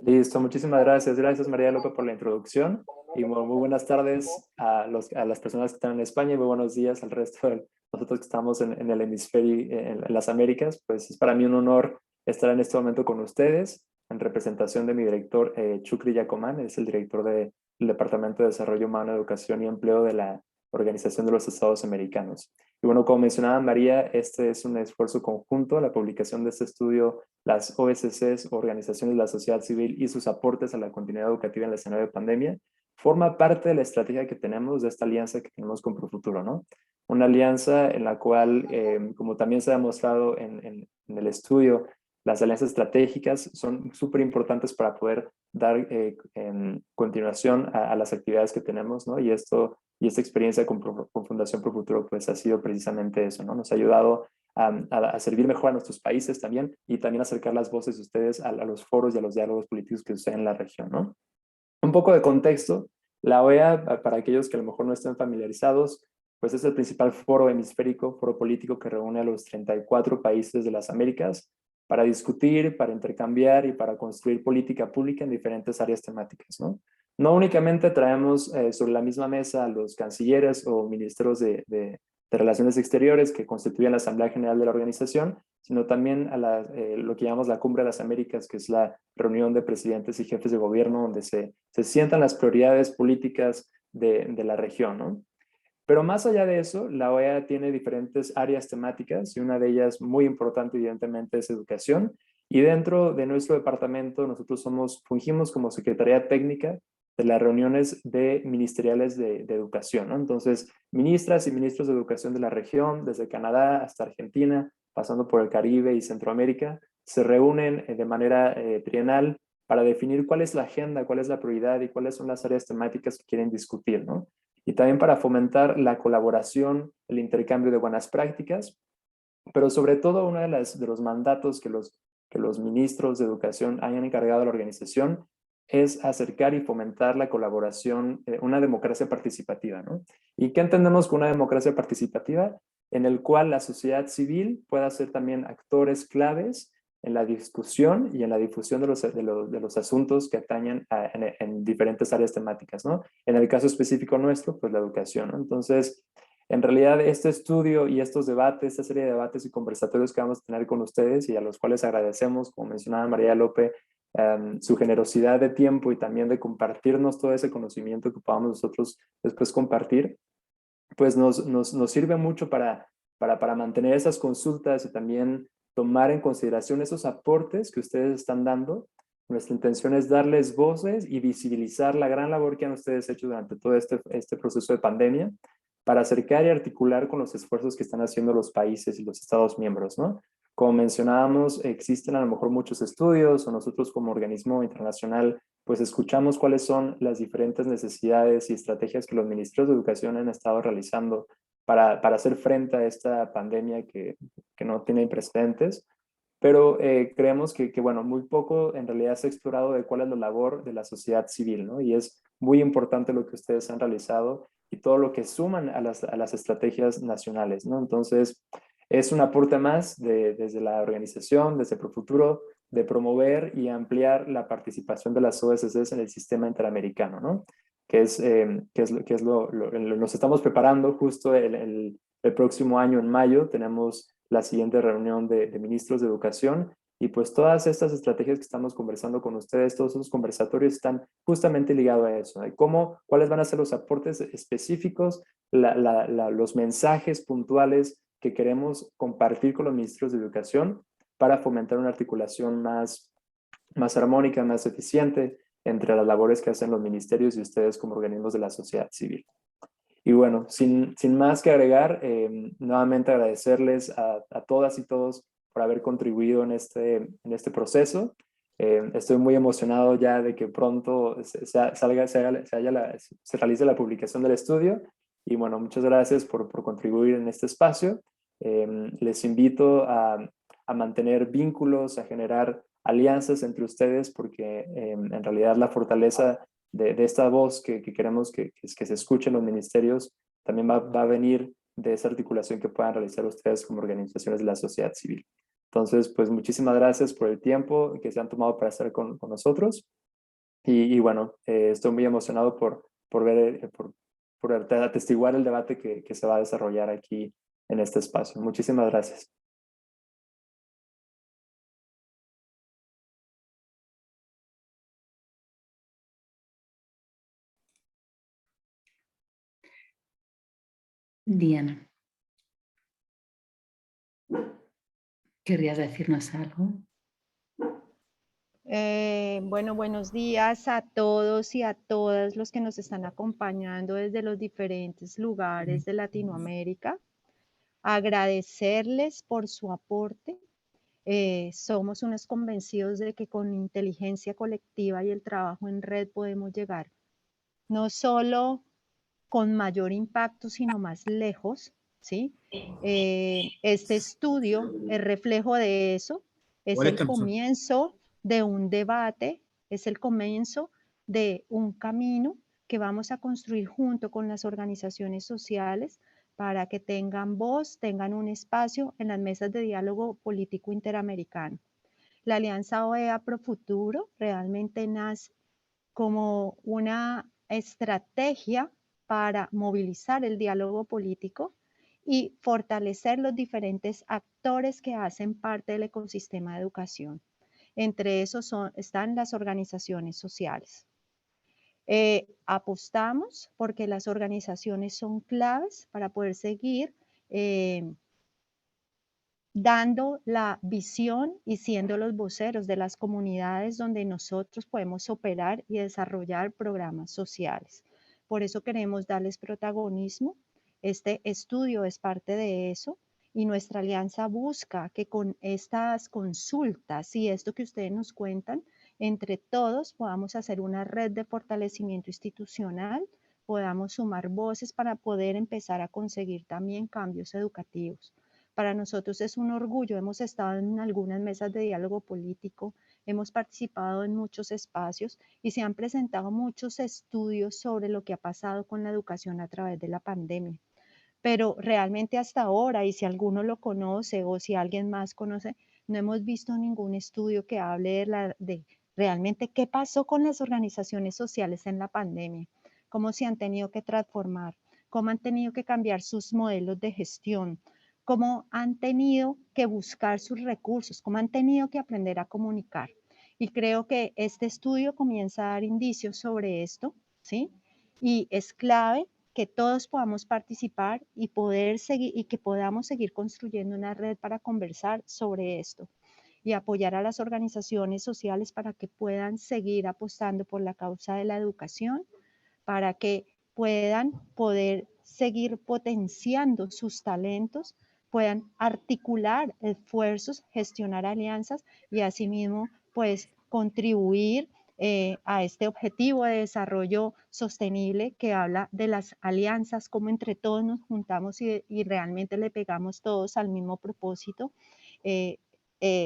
Listo, muchísimas gracias. Gracias, María López, por la introducción. Y muy buenas tardes a las personas que están en España y muy buenos días al resto de nosotros que estamos en el hemisferio, en las Américas. Pues es para mí un honor estar en este momento con ustedes en representación de mi director, Chukri Yacomán, es el director del Departamento de Desarrollo Humano, Educación y Empleo de la Organización de los Estados Americanos. Y bueno, como mencionaba María, este es un esfuerzo conjunto, la publicación de este estudio, las OSCs, Organizaciones de la Sociedad Civil y sus aportes a la continuidad educativa en el escenario de pandemia, forma parte de la estrategia que tenemos, de esta alianza que tenemos con Profuturo, ¿no? Una alianza en la cual, como también se ha demostrado en el estudio, las alianzas estratégicas son súper importantes para poder dar continuación a las actividades que tenemos, ¿no? Y esta experiencia con Fundación Profuturo pues ha sido precisamente eso, ¿no? Nos ha ayudado a servir mejor a nuestros países también y también acercar las voces de ustedes a los foros y a los diálogos políticos que suceden en la región, ¿no? Un poco de contexto, la OEA, para aquellos que a lo mejor no estén familiarizados, pues es el principal foro hemisférico, foro político que reúne a los 34 países de las Américas para discutir, para intercambiar y para construir política pública en diferentes áreas temáticas, ¿no? No únicamente traemos sobre la misma mesa a los cancilleres o ministros de Relaciones Exteriores que constituyen la Asamblea General de la organización, sino también a lo que llamamos la Cumbre de las Américas, que es la reunión de presidentes y jefes de gobierno donde se sientan las prioridades políticas de la región, ¿no? Pero más allá de eso, la OEA tiene diferentes áreas temáticas y una de ellas muy importante evidentemente es educación. Y dentro de nuestro departamento nosotros fungimos como Secretaría Técnica de las reuniones ministeriales de educación, ¿no? Entonces, ministras y ministros de educación de la región, desde Canadá hasta Argentina, pasando por el Caribe y Centroamérica, se reúnen de manera trienal para definir cuál es la agenda, cuál es la prioridad y cuáles son las áreas temáticas que quieren discutir, ¿no? Y también para fomentar la colaboración, el intercambio de buenas prácticas, pero sobre todo uno de los mandatos que los ministros de educación hayan encargado a la organización es acercar y fomentar la colaboración, una democracia participativa, ¿no? ¿Y qué entendemos con una democracia participativa? En el cual la sociedad civil pueda ser también actores claves en la discusión y en la difusión de los asuntos que atañen en diferentes áreas temáticas, ¿no? En el caso específico nuestro, pues la educación, ¿no? Entonces, en realidad, este estudio y estos debates, esta serie de debates y conversatorios que vamos a tener con ustedes y a los cuales agradecemos, como mencionaba María López, su generosidad de tiempo y también de compartirnos todo ese conocimiento que podamos nosotros después compartir, pues nos sirve mucho para mantener esas consultas y también tomar en consideración esos aportes que ustedes están dando. Nuestra intención es darles voces y visibilizar la gran labor que han ustedes hecho durante todo este proceso de pandemia para acercar y articular con los esfuerzos que están haciendo los países y los estados miembros, ¿no? Como mencionábamos, existen a lo mejor muchos estudios o nosotros como organismo internacional pues escuchamos cuáles son las diferentes necesidades y estrategias que los ministros de educación han estado realizando para hacer frente a esta pandemia que no tiene precedentes, pero creemos que, bueno, muy poco en realidad se ha explorado de cuál es la labor de la sociedad civil, ¿no? Y es muy importante lo que ustedes han realizado y todo lo que suman a las estrategias nacionales, ¿no? Entonces, es un aporte más desde la organización, desde Profuturo, de promover y ampliar la participación de las OSCs en el sistema interamericano, ¿no? Nos estamos preparando justo el próximo año, en mayo, tenemos la siguiente reunión de ministros de educación y pues todas estas estrategias que estamos conversando con ustedes, todos esos conversatorios están justamente ligados a eso, ¿no? Cuáles van a ser los aportes específicos, los mensajes puntuales que queremos compartir con los ministros de educación para fomentar una articulación más armónica, más eficiente entre las labores que hacen los ministerios y ustedes como organismos de la sociedad civil. Y bueno, sin más que agregar, nuevamente agradecerles a todas y todos por haber contribuido en este proceso. Estoy muy emocionado ya de que pronto se realice la publicación del estudio. Y bueno, muchas gracias por contribuir en este espacio. Les invito a mantener vínculos, a generar alianzas entre ustedes, porque en realidad la fortaleza de esta voz que queremos que se escuche en los ministerios también va a venir de esa articulación que puedan realizar ustedes como organizaciones de la sociedad civil. Entonces, pues muchísimas gracias por el tiempo que se han tomado para estar con nosotros. Y bueno, estoy muy emocionado por ver, por atestiguar el debate que se va a desarrollar aquí en este espacio. Muchísimas gracias. Diana, ¿querrías decirnos algo? Bueno, buenos días a todos y a todas los que nos están acompañando desde los diferentes lugares de Latinoamérica. Agradecerles por su aporte. Somos unos convencidos de que con inteligencia colectiva y el trabajo en red podemos llegar no solo con mayor impacto, sino más lejos, ¿sí? Este estudio es reflejo de eso, es el comienzo de un debate, es el comienzo de un camino que vamos a construir junto con las organizaciones sociales para que tengan voz, tengan un espacio en las mesas de diálogo político interamericano. La Alianza OEA Pro Futuro realmente nace como una estrategia para movilizar el diálogo político y fortalecer los diferentes actores que hacen parte del ecosistema de educación. Entre esos están las organizaciones sociales. Apostamos porque las organizaciones son claves para poder seguir dando la visión y siendo los voceros de las comunidades donde nosotros podemos operar y desarrollar programas sociales. Por eso queremos darles protagonismo. Este estudio es parte de eso y nuestra alianza busca que con estas consultas y esto que ustedes nos cuentan, entre todos podamos hacer una red de fortalecimiento institucional, podamos sumar voces para poder empezar a conseguir también cambios educativos. Para nosotros es un orgullo, hemos estado en algunas mesas de diálogo político, hemos participado en muchos espacios y se han presentado muchos estudios sobre lo que ha pasado con la educación a través de la pandemia. Pero realmente hasta ahora, y si alguno lo conoce o si alguien más conoce, no hemos visto ningún estudio que hable de realmente qué pasó con las organizaciones sociales en la pandemia, cómo se han tenido que transformar, cómo han tenido que cambiar sus modelos de gestión, cómo han tenido que buscar sus recursos, cómo han tenido que aprender a comunicar. Y creo que este estudio comienza a dar indicios sobre esto, ¿sí? Y es clave que todos podamos participar y poder seguir y que podamos seguir construyendo una red para conversar sobre esto y apoyar a las organizaciones sociales para que puedan seguir apostando por la causa de la educación, para que puedan poder seguir potenciando sus talentos, puedan articular esfuerzos, gestionar alianzas y asimismo pues contribuir a este objetivo de desarrollo sostenible que habla de las alianzas, como entre todos nos juntamos y realmente le pegamos todos al mismo propósito, eh,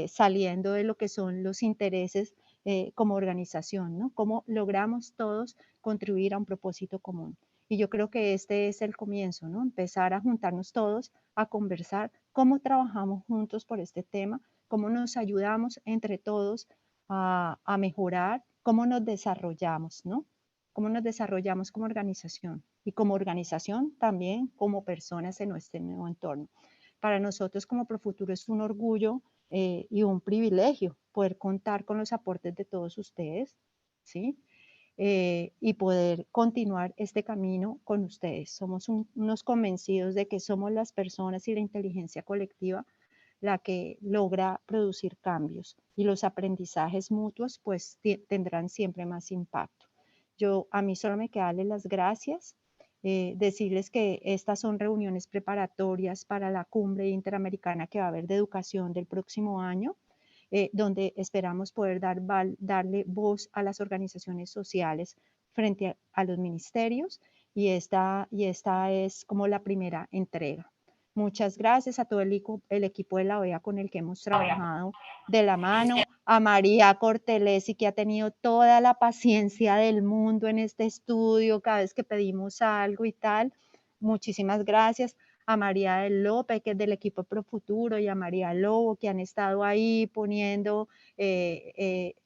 saliendo de lo que son los intereses como organización, ¿no? Cómo logramos todos contribuir a un propósito común. Y yo creo que este es el comienzo, ¿no? Empezar a juntarnos todos, a conversar cómo trabajamos juntos por este tema, cómo nos ayudamos entre todos a mejorar, cómo nos desarrollamos, ¿no? Cómo nos desarrollamos como organización y como organización también como personas en nuestro nuevo entorno. Para nosotros como Profuturo es un orgullo y un privilegio poder contar con los aportes de todos ustedes, ¿sí? Y poder continuar este camino con ustedes. Somos unos convencidos de que somos las personas y la inteligencia colectiva la que logra producir cambios y los aprendizajes mutuos pues tendrán siempre más impacto. A mí solo me queda darles las gracias, decirles que estas son reuniones preparatorias para la cumbre interamericana que va a haber de educación del próximo año, donde esperamos poder darle voz a las organizaciones sociales frente a los ministerios y esta es como la primera entrega. Muchas gracias a todo el equipo de la OEA con el que hemos trabajado de la mano, a María Cortelesi que ha tenido toda la paciencia del mundo en este estudio cada vez que pedimos algo y tal. Muchísimas gracias a María del López, que es del equipo Profuturo, y a María Lobo, que han estado ahí poniendo,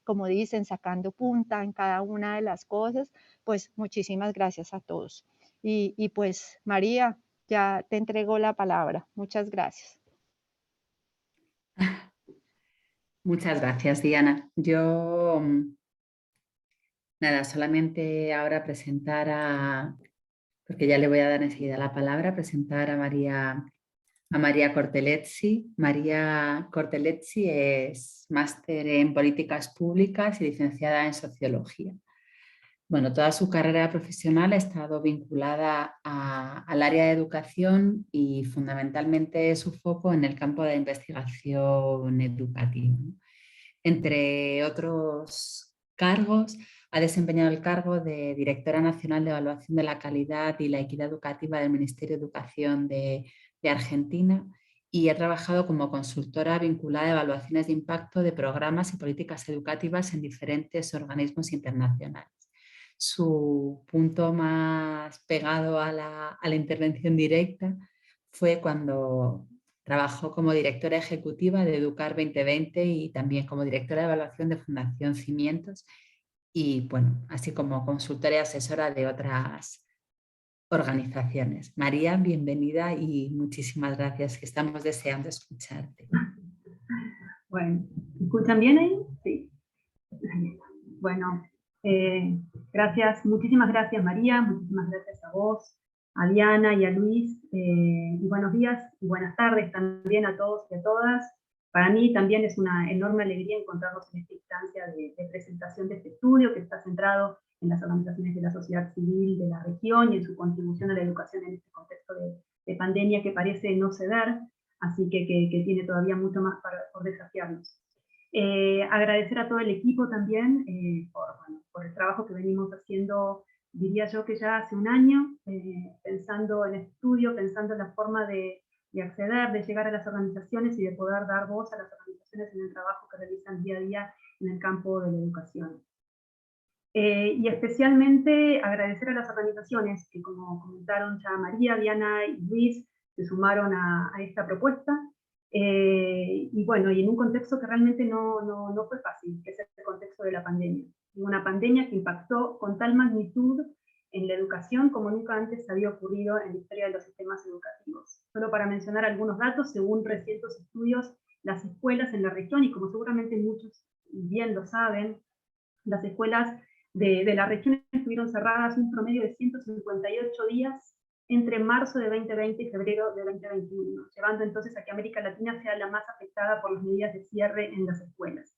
como dicen, sacando punta en cada una de las cosas. Pues muchísimas gracias a todos. Y pues, María, ya te entrego la palabra. Muchas gracias. Muchas gracias, Diana. Yo, nada, solamente ahora porque ya le voy a dar enseguida la palabra, presentar a María Cortelezzi. María Cortelezzi es máster en políticas públicas y licenciada en sociología. Bueno, toda su carrera profesional ha estado vinculada al área de educación y fundamentalmente su foco en el campo de investigación educativa. Entre otros cargos, ha desempeñado el cargo de Directora Nacional de Evaluación de la Calidad y la Equidad Educativa del Ministerio de Educación de Argentina y ha trabajado como consultora vinculada a evaluaciones de impacto de programas y políticas educativas en diferentes organismos internacionales. Su punto más pegado a la intervención directa fue cuando trabajó como directora ejecutiva de Educar 2020 y también como directora de evaluación de Fundación Cimientos y, bueno, así como consultora y asesora de otras organizaciones. María, bienvenida y muchísimas gracias, que estamos deseando escucharte. Bueno, ¿me escuchan bien ahí? Sí. Bueno, gracias, muchísimas gracias María, muchísimas gracias a vos, a Diana y a Luis, y buenos días y buenas tardes también a todos y a todas. Para mí también es una enorme alegría encontrarnos en esta instancia de presentación de este estudio que está centrado en las organizaciones de la sociedad civil de la región y en su contribución a la educación en este contexto de pandemia que parece no ceder, así que tiene todavía mucho más por desafiarnos. Agradecer a todo el equipo también por el trabajo que venimos haciendo, diría yo que ya hace un año, pensando en el estudio, pensando en la forma de acceder, de llegar a las organizaciones y de poder dar voz a las organizaciones en el trabajo que realizan día a día en el campo de la educación. Y especialmente agradecer a las organizaciones que, como comentaron ya María, Diana y Luis, se sumaron a esta propuesta. Y bueno, y en un contexto que realmente no fue fácil, que es el contexto de la pandemia. Una pandemia que impactó con tal magnitud en la educación como nunca antes había ocurrido en la historia de los sistemas educativos. Solo para mencionar algunos datos, según recientes estudios, las escuelas en la región, y como seguramente muchos bien lo saben, las escuelas de la región estuvieron cerradas un promedio de 158 días entre marzo de 2020 y febrero de 2021, llevando entonces a que América Latina sea la más afectada por las medidas de cierre en las escuelas.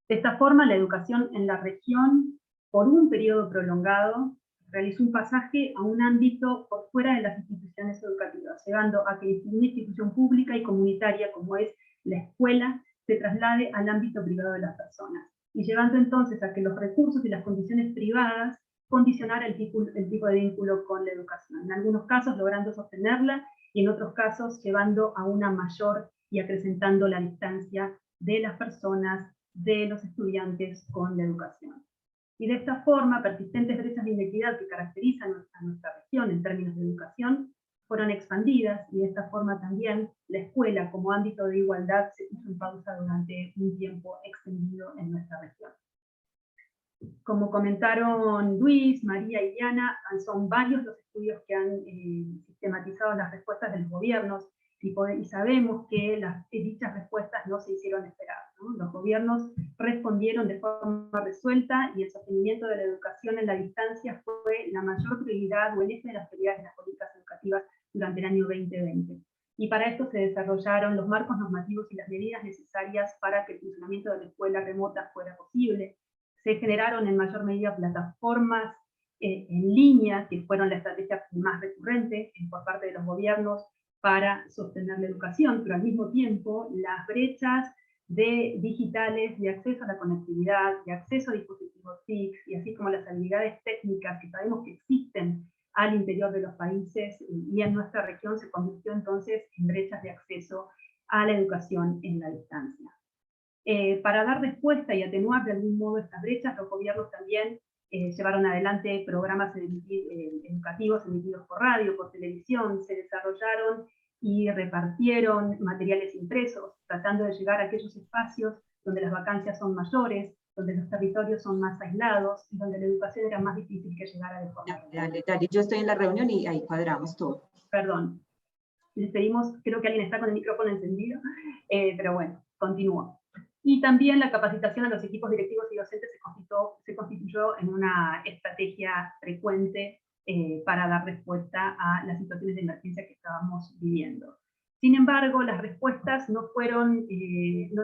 De esta forma, la educación en la región, por un periodo prolongado, realizó un pasaje a un ámbito por fuera de las instituciones educativas, llevando a que una institución pública y comunitaria como es la escuela se traslade al ámbito privado de las personas, y llevando entonces a que los recursos y las condiciones privadas condicionar el tipo de vínculo con la educación. En algunos casos logrando sostenerla y en otros casos llevando a una mayor y acrecentando la distancia de las personas, de los estudiantes con la educación. Y de esta forma, persistentes brechas de inequidad que caracterizan a nuestra región en términos de educación fueron expandidas y de esta forma también la escuela como ámbito de igualdad se puso en pausa durante un tiempo extendido en nuestra región. Como comentaron Luis, María y Diana, son varios los estudios que han sistematizado las respuestas de los gobiernos y sabemos que dichas respuestas no se hicieron esperar, ¿no? Los gobiernos respondieron de forma resuelta y el sostenimiento de la educación en la distancia fue la mayor prioridad o el eje de las prioridades de las políticas educativas durante el año 2020. Y para esto se desarrollaron los marcos normativos y las medidas necesarias para que el funcionamiento de la escuela remota fuera posible. Se generaron en mayor medida plataformas en línea, que fueron la estrategia más recurrente por parte de los gobiernos para sostener la educación, pero al mismo tiempo las brechas digitales de acceso a la conectividad, de acceso a dispositivos TIC, y así como las habilidades técnicas que sabemos que existen al interior de los países y en nuestra región, se convirtió entonces en brechas de acceso a la educación en la distancia. Para dar respuesta y atenuar de algún modo estas brechas, los gobiernos también llevaron adelante programas educativos emitidos por radio, por televisión, se desarrollaron y repartieron materiales impresos, tratando de llegar a aquellos espacios donde las vacancias son mayores, donde los territorios son más aislados, y donde la educación era más difícil que llegara de forma remota. Dale, yo estoy en la reunión y ahí cuadramos todo. Perdón. Les pedimos, creo que alguien está con el micrófono encendido, pero bueno, continúo. Y también la capacitación a los equipos directivos y docentes se constituyó en una estrategia frecuente para dar respuesta a las situaciones de emergencia que estábamos viviendo. Sin embargo, las respuestas no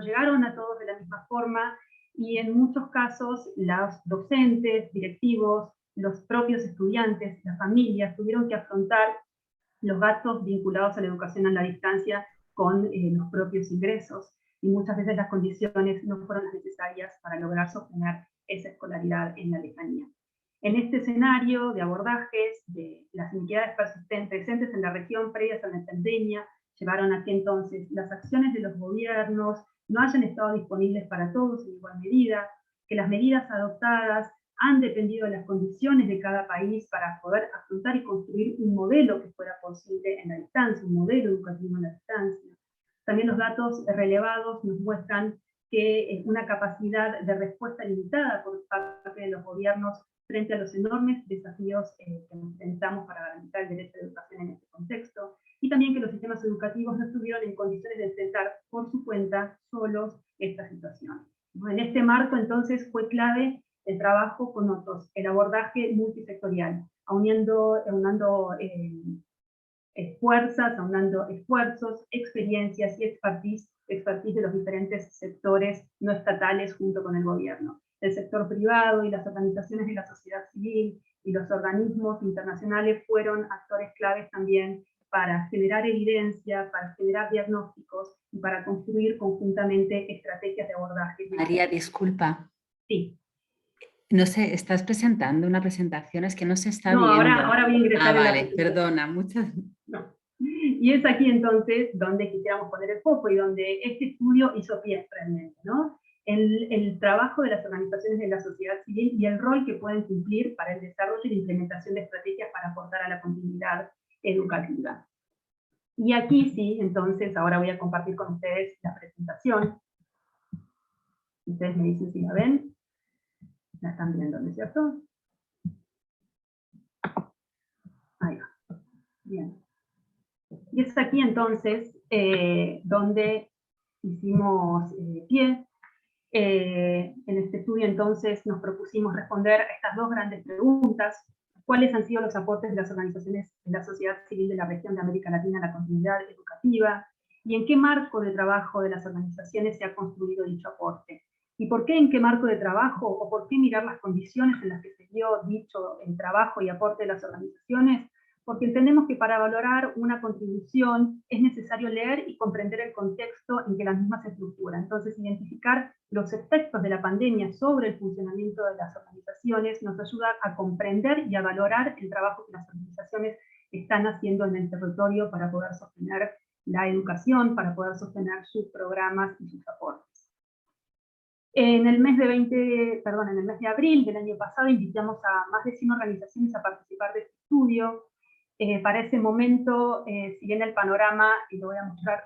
llegaron a todos de la misma forma, y en muchos casos los docentes, directivos, los propios estudiantes, las familias tuvieron que afrontar los gastos vinculados a la educación a la distancia con los propios ingresos, y muchas veces las condiciones no fueron las necesarias para lograr sostener esa escolaridad en la lejanía. En este escenario de abordajes de las iniquidades presentes en la región previas a la pandemia, llevaron a que entonces las acciones de los gobiernos no hayan estado disponibles para todos en igual medida, que las medidas adoptadas han dependido de las condiciones de cada país para poder afrontar y construir un modelo que fuera posible en la distancia, un modelo educativo en la distancia. También los datos relevados nos muestran que una capacidad de respuesta limitada por parte de los gobiernos frente a los enormes desafíos que enfrentamos para garantizar el derecho a la educación en este contexto, y también que los sistemas educativos no estuvieron en condiciones de enfrentar por su cuenta solos esta situación. En este marco, entonces, fue clave el trabajo con otros, el abordaje multisectorial, aunando esfuerzos, experiencias y expertise de los diferentes sectores no estatales junto con el gobierno. El sector privado y las organizaciones de la sociedad civil y los organismos internacionales fueron actores claves también para generar evidencia, para generar diagnósticos y para construir conjuntamente estrategias de abordaje. María, disculpa. Sí. No sé, estás presentando una presentación, es que no se está viendo. Ahora voy a ingresar en la vale, presentación. perdona, muchas. No. Y es aquí entonces donde quisiéramos poner el foco y donde este estudio hizo pie realmente, ¿no? El trabajo de las organizaciones de la sociedad civil y el rol que pueden cumplir para el desarrollo y la implementación de estrategias para aportar a la continuidad educativa. Y aquí sí, entonces, ahora voy a compartir con ustedes la presentación. Ustedes me dicen si la ven. La están viendo, ¿no es cierto? Ahí va. Bien. Y es aquí entonces donde hicimos pie. En este estudio entonces nos propusimos responder a estas dos grandes preguntas: ¿cuáles han sido los aportes de las organizaciones de la sociedad civil de la región de América Latina a la continuidad educativa? ¿Y en qué marco de trabajo de las organizaciones se ha construido dicho aporte? ¿Y por qué en qué marco de trabajo, o por qué mirar las condiciones en las que se dio dicho el trabajo y aporte de las organizaciones? Porque entendemos que para valorar una contribución es necesario leer y comprender el contexto en que la misma se estructura. Entonces, identificar los efectos de la pandemia sobre el funcionamiento de las organizaciones nos ayuda a comprender y a valorar el trabajo que las organizaciones están haciendo en el territorio para poder sostener la educación, para poder sostener sus programas y sus aportes. En el mes de abril del año pasado invitamos a más de 100 organizaciones a participar de este estudio. Para ese momento, si bien el panorama, y lo voy a mostrar,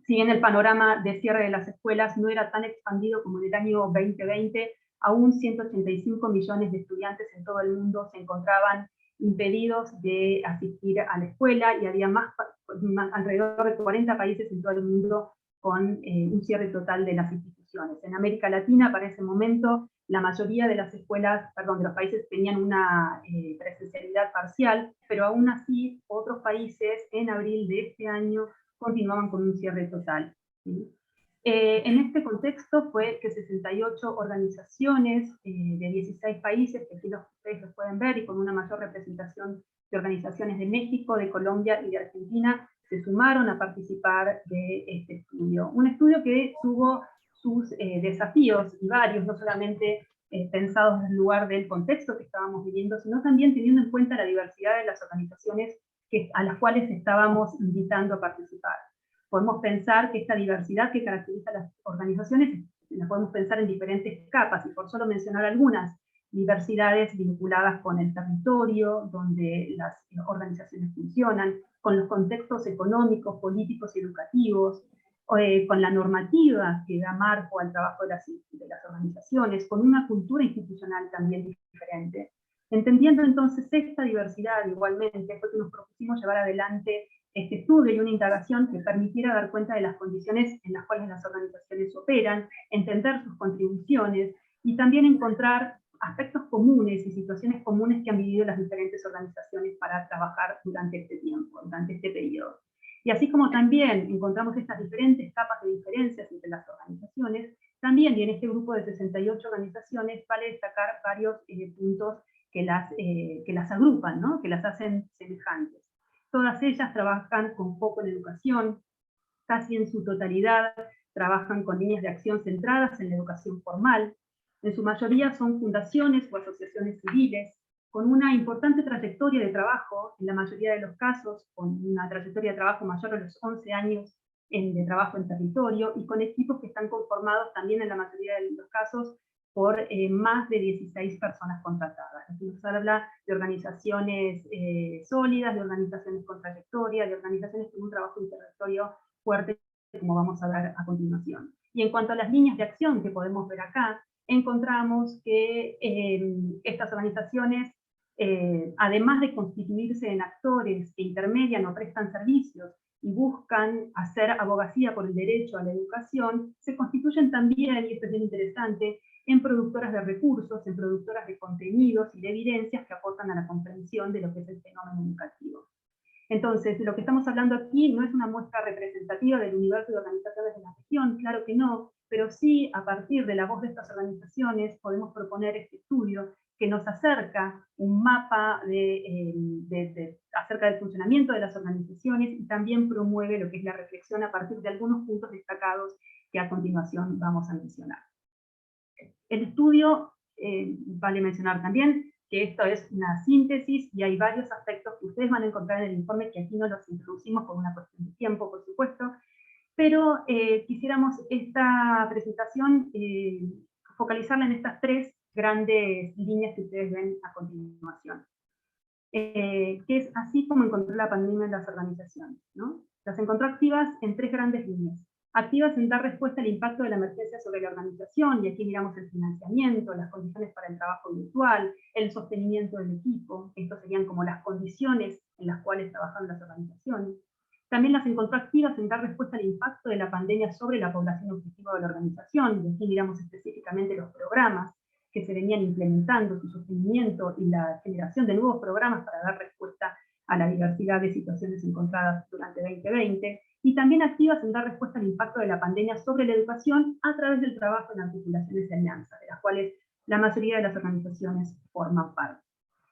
si bien el panorama de cierre de las escuelas no era tan expandido como en el año 2020, aún 185 millones de estudiantes en todo el mundo se encontraban impedidos de asistir a la escuela, y había alrededor de 40 países en todo el mundo con un cierre total de las instituciones. En América Latina, para ese momento, la mayoría de las escuelas, de los países tenían una presencialidad parcial, pero aún así otros países en abril de este año continuaban con un cierre total, ¿sí? En este contexto fue que 68 organizaciones de 16 países, que aquí ustedes los pueden ver, y con una mayor representación de organizaciones de México, de Colombia y de Argentina, se sumaron a participar de este estudio. Un estudio que tuvo sus desafíos, y varios, no solamente pensados desde el lugar del contexto que estábamos viviendo, sino también teniendo en cuenta la diversidad de las organizaciones a las cuales estábamos invitando a participar. Podemos pensar que esta diversidad que caracteriza a las organizaciones la podemos pensar en diferentes capas, y por solo mencionar algunas, diversidades vinculadas con el territorio, donde las organizaciones funcionan, con los contextos económicos, políticos y educativos, con la normativa que da marco al trabajo de las organizaciones, con una cultura institucional también diferente. Entendiendo entonces esta diversidad igualmente, fue que nos propusimos llevar adelante este estudio y una indagación que permitiera dar cuenta de las condiciones en las cuales las organizaciones operan, entender sus contribuciones y también encontrar aspectos comunes y situaciones comunes que han vivido las diferentes organizaciones para trabajar durante este tiempo, durante este periodo. Y así como también encontramos estas diferentes capas de diferencias entre las organizaciones, también y en este grupo de 68 organizaciones vale destacar varios puntos que las agrupan, ¿no? Que las hacen semejantes. Todas ellas trabajan con foco en educación, casi en su totalidad trabajan con líneas de acción centradas en la educación formal. En su mayoría son fundaciones o asociaciones civiles, con una importante trayectoria de trabajo, en la mayoría de los casos, con una trayectoria de trabajo mayor a los 11 años de trabajo en territorio, y con equipos que están conformados también en la mayoría de los casos por más de 16 personas contratadas. Nos habla de organizaciones sólidas, de organizaciones con trayectoria, de organizaciones con un trabajo en territorio fuerte, como vamos a ver a continuación. Y en cuanto a las líneas de acción que podemos ver acá, encontramos que estas organizaciones, además de constituirse en actores que intermedian o prestan servicios y buscan hacer abogacía por el derecho a la educación, se constituyen también, y esto es bien interesante, en productoras de recursos, en productoras de contenidos y de evidencias que aportan a la comprensión de lo que es el fenómeno educativo. Entonces, lo que estamos hablando aquí no es una muestra representativa del universo de organizaciones de la región, claro que no, pero sí, a partir de la voz de estas organizaciones, podemos proponer este estudio que nos acerca un mapa acerca del funcionamiento de las organizaciones y también promueve lo que es la reflexión a partir de algunos puntos destacados que a continuación vamos a mencionar. El estudio, vale mencionar también, que esto es una síntesis y hay varios aspectos que ustedes van a encontrar en el informe que aquí no los introducimos por una cuestión de tiempo, por supuesto, pero quisiéramos esta presentación focalizarla en estas tres grandes líneas que ustedes ven a continuación. Que es así como encontró la pandemia en las organizaciones, ¿no? Las encontró activas en tres grandes líneas. Activas en dar respuesta al impacto de la emergencia sobre la organización, y aquí miramos el financiamiento, las condiciones para el trabajo virtual, el sostenimiento del equipo, estos serían como las condiciones en las cuales trabajan las organizaciones. También las encontró activas en dar respuesta al impacto de la pandemia sobre la población objetiva de la organización, y aquí miramos específicamente los programas que se venían implementando, su sostenimiento y la generación de nuevos programas para dar respuesta a la diversidad de situaciones encontradas durante 2020, y también activas en dar respuesta al impacto de la pandemia sobre la educación a través del trabajo en articulaciones de alianza, de las cuales la mayoría de las organizaciones forman parte.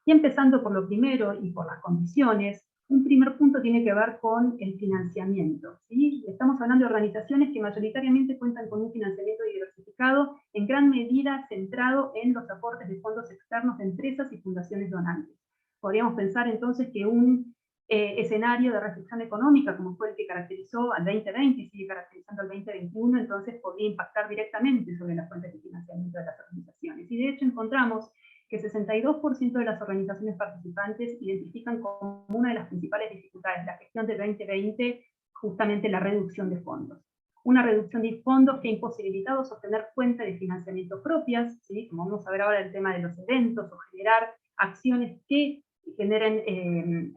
Y empezando por lo primero y por las condiciones, un primer punto tiene que ver con el financiamiento, ¿sí? Estamos hablando de organizaciones que mayoritariamente cuentan con un financiamiento diversificado, en gran medida centrado en los aportes de fondos externos de empresas y fundaciones donantes. Podríamos pensar entonces que un escenario de recesión económica, como fue el que caracterizó al 2020 y sigue caracterizando al 2021, entonces podría impactar directamente sobre las fuentes de financiamiento de las organizaciones. Y de hecho encontramos que 62% de las organizaciones participantes identifican como una de las principales dificultades de la gestión de 2020 justamente la reducción de fondos. Una reducción de fondos que ha imposibilitado sostener fuentes de financiamiento propias, ¿sí? Como vamos a ver ahora el tema de los eventos, o generar acciones que generen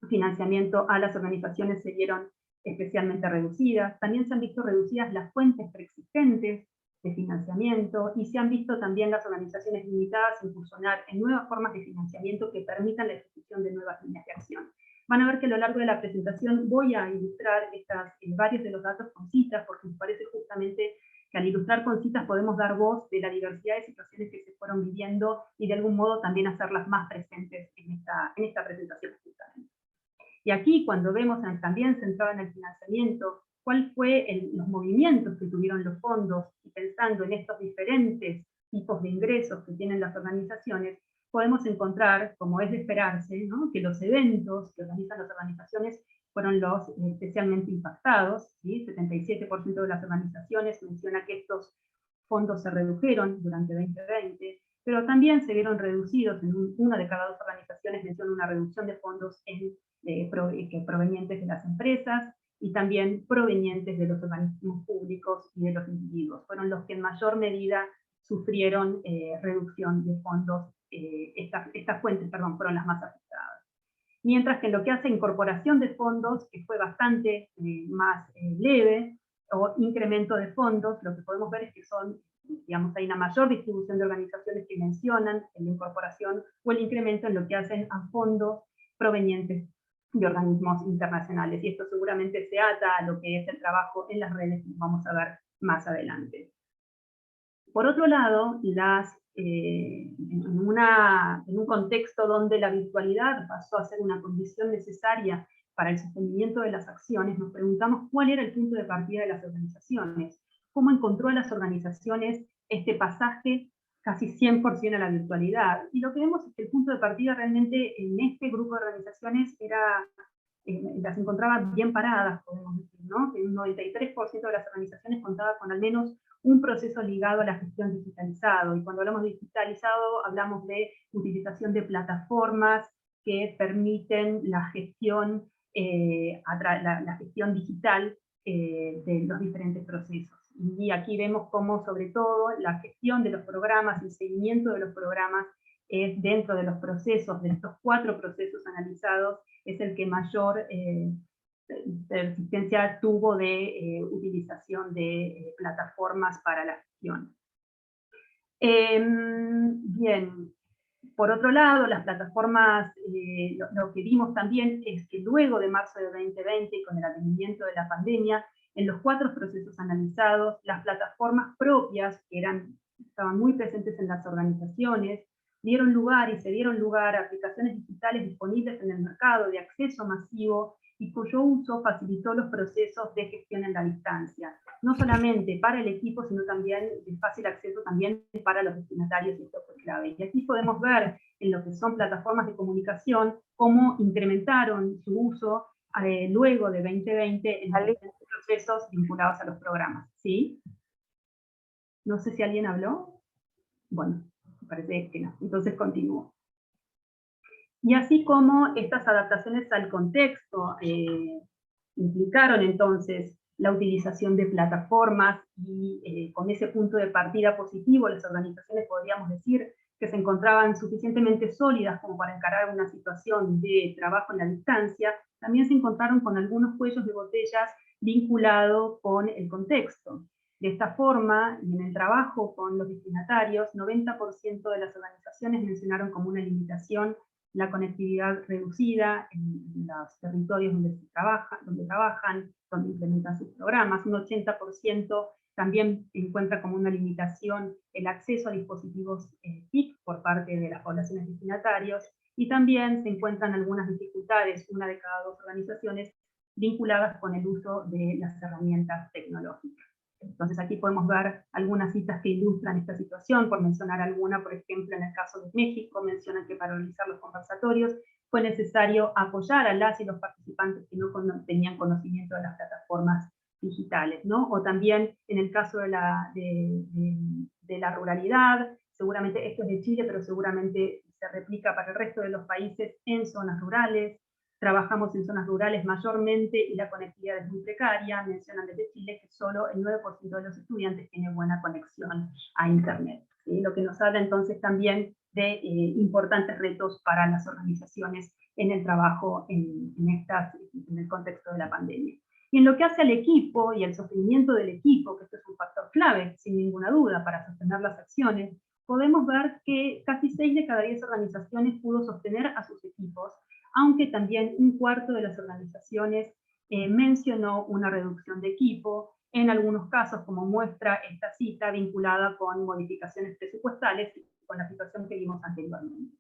financiamiento a las organizaciones se vieron especialmente reducidas. También se han visto reducidas las fuentes preexistentes de financiamiento, y se han visto también las organizaciones limitadas a incursionar en nuevas formas de financiamiento que permitan la ejecución de nuevas líneas de acción. Van a ver que a lo largo de la presentación voy a ilustrar varios de los datos con citas, porque me parece justamente que al ilustrar con citas podemos dar voz de la diversidad de situaciones que se fueron viviendo y de algún modo también hacerlas más presentes en esta presentación justamente. Y aquí, cuando vemos también centrado en el financiamiento, cuál fue los movimientos que tuvieron los fondos, y pensando en estos diferentes tipos de ingresos que tienen las organizaciones, podemos encontrar, como es de esperarse, ¿no? Que los eventos que organizan las organizaciones fueron los especialmente impactados, ¿sí? 77% de las organizaciones menciona que estos fondos se redujeron durante 2020, pero también se vieron reducidos, una de cada 2 organizaciones menciona una reducción de fondos provenientes de las empresas, y también provenientes de los organismos públicos y de los individuos. Fueron los que en mayor medida sufrieron reducción de fondos, estas fuentes, perdón, fueron las más afectadas. Mientras que en lo que hace incorporación de fondos, que fue bastante más leve, o incremento de fondos, lo que podemos ver es que son, digamos, hay una mayor distribución de organizaciones que mencionan en la incorporación o el incremento en lo que hacen a fondos provenientes de organismos internacionales, y esto seguramente se ata a lo que es el trabajo en las redes, que vamos a ver más adelante. Por otro lado, en un contexto donde la virtualidad pasó a ser una condición necesaria para el sostenimiento de las acciones, nos preguntamos cuál era el punto de partida de las organizaciones, cómo encontró a las organizaciones este pasaje casi 100% a la virtualidad. Y lo que vemos es que el punto de partida realmente en este grupo de organizaciones las encontraban bien paradas, podemos decir, ¿no? Que un 93% de las organizaciones contaba con al menos un proceso ligado a la gestión digitalizado. Y cuando hablamos de digitalizado, hablamos de utilización de plataformas que permiten la gestión, la gestión digital de los diferentes procesos. Y aquí vemos cómo, sobre todo, la gestión de los programas, el seguimiento de los programas, es dentro de los procesos, de estos 4 procesos analizados, es el que mayor persistencia tuvo de utilización de plataformas para la gestión. Bien, por otro lado, las plataformas, lo que vimos también es que luego de marzo de 2020, con el advenimiento de la pandemia, en los 4 procesos analizados, las plataformas propias, que estaban muy presentes en las organizaciones, dieron lugar y se dieron lugar a aplicaciones digitales disponibles en el mercado de acceso masivo y cuyo uso facilitó los procesos de gestión en la distancia, no solamente para el equipo, sino también de fácil acceso también para los destinatarios, y esto fue clave. Y aquí podemos ver en lo que son plataformas de comunicación cómo incrementaron su uso luego de 2020 en los procesos vinculados a los programas. ¿Sí? No sé si alguien habló. Bueno, parece que no. Entonces continúo. Y así como estas adaptaciones al contexto implicaron entonces la utilización de plataformas y con ese punto de partida positivo, las organizaciones podríamos decir que se encontraban suficientemente sólidas como para encarar una situación de trabajo en la distancia, también se encontraron con algunos cuellos de botellas vinculados con el contexto. De esta forma, y en el trabajo con los destinatarios, 90% de las organizaciones mencionaron como una limitación la conectividad reducida en los territorios donde trabajan, donde implementan sus programas. Un 80% también encuentra como una limitación el acceso a dispositivos TIC por parte de las poblaciones destinatarios, y también se encuentran algunas dificultades, una de cada 2 organizaciones, vinculadas con el uso de las herramientas tecnológicas. Entonces aquí podemos ver algunas citas que ilustran esta situación, por mencionar alguna. Por ejemplo, en el caso de México, mencionan que para realizar los conversatorios fue necesario apoyar a las y los participantes que no tenían conocimiento de las plataformas digitales, ¿no? O también en el caso de la ruralidad, seguramente esto es de Chile, pero seguramente se replica para el resto de los países en zonas rurales. Trabajamos en zonas rurales mayormente y la conectividad es muy precaria. Mencionan desde Chile que solo el 9% de los estudiantes tiene buena conexión a Internet, ¿sí? Lo que nos habla entonces también de importantes retos para las organizaciones en el trabajo en el contexto de la pandemia. Y en lo que hace al equipo y el sostenimiento del equipo, que esto es un factor clave, sin ninguna duda, para sostener las acciones, podemos ver que casi 6 de cada 10 organizaciones pudo sostener a sus equipos, aunque también un cuarto de las organizaciones mencionó una reducción de equipo, en algunos casos, como muestra esta cita, vinculada con modificaciones presupuestales y con la situación que vimos anteriormente.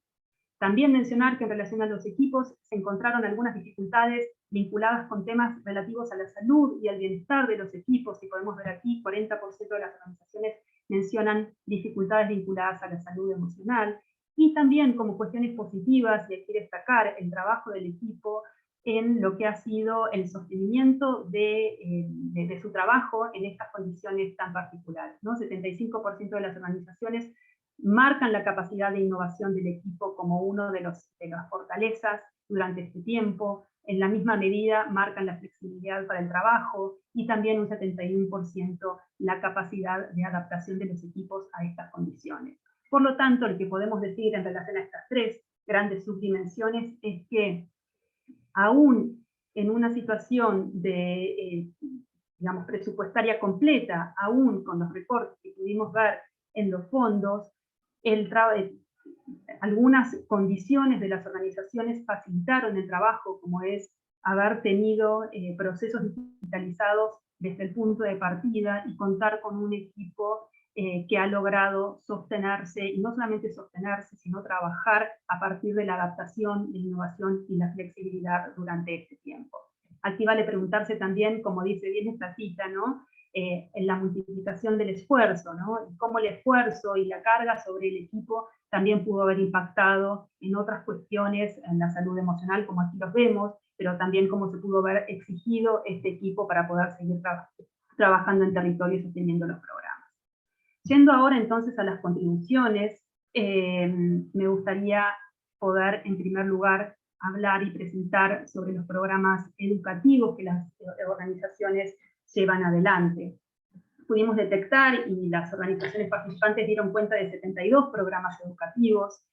También mencionar que en relación a los equipos se encontraron algunas dificultades vinculadas con temas relativos a la salud y al bienestar de los equipos, y podemos ver aquí 40% de las organizaciones mencionan dificultades vinculadas a la salud emocional, y también como cuestiones positivas, y aquí destacar el trabajo del equipo en lo que ha sido el sostenimiento de su trabajo en estas condiciones tan particulares, ¿no? 75% de las organizaciones marcan la capacidad de innovación del equipo como una de las fortalezas durante este tiempo. En la misma medida marcan la flexibilidad para el trabajo y también un 71% la capacidad de adaptación de los equipos a estas condiciones. Por lo tanto, lo que podemos decir en relación a estas tres grandes subdimensiones es que aún en una situación de, digamos, presupuestaria completa, aún con los recortes que pudimos ver en los fondos, algunas condiciones de las organizaciones facilitaron el trabajo, como es haber tenido procesos digitalizados desde el punto de partida y contar con un equipo que ha logrado sostenerse, y no solamente sostenerse, sino trabajar a partir de la adaptación, la innovación y la flexibilidad durante este tiempo. Aquí vale preguntarse también, como dice bien esta cita, ¿no? En la multiplicación del esfuerzo, ¿no? Y cómo el esfuerzo y la carga sobre el equipo también pudo haber impactado en otras cuestiones, en la salud emocional, como aquí los vemos, pero también cómo se pudo haber exigido este equipo para poder seguir trabajando en territorio y sosteniendo los programas. Yendo ahora entonces a las contribuciones, me gustaría poder en primer lugar hablar y presentar sobre los programas educativos que las organizaciones llevan adelante. Pudimos detectar, y las organizaciones participantes dieron cuenta de 72 programas educativos.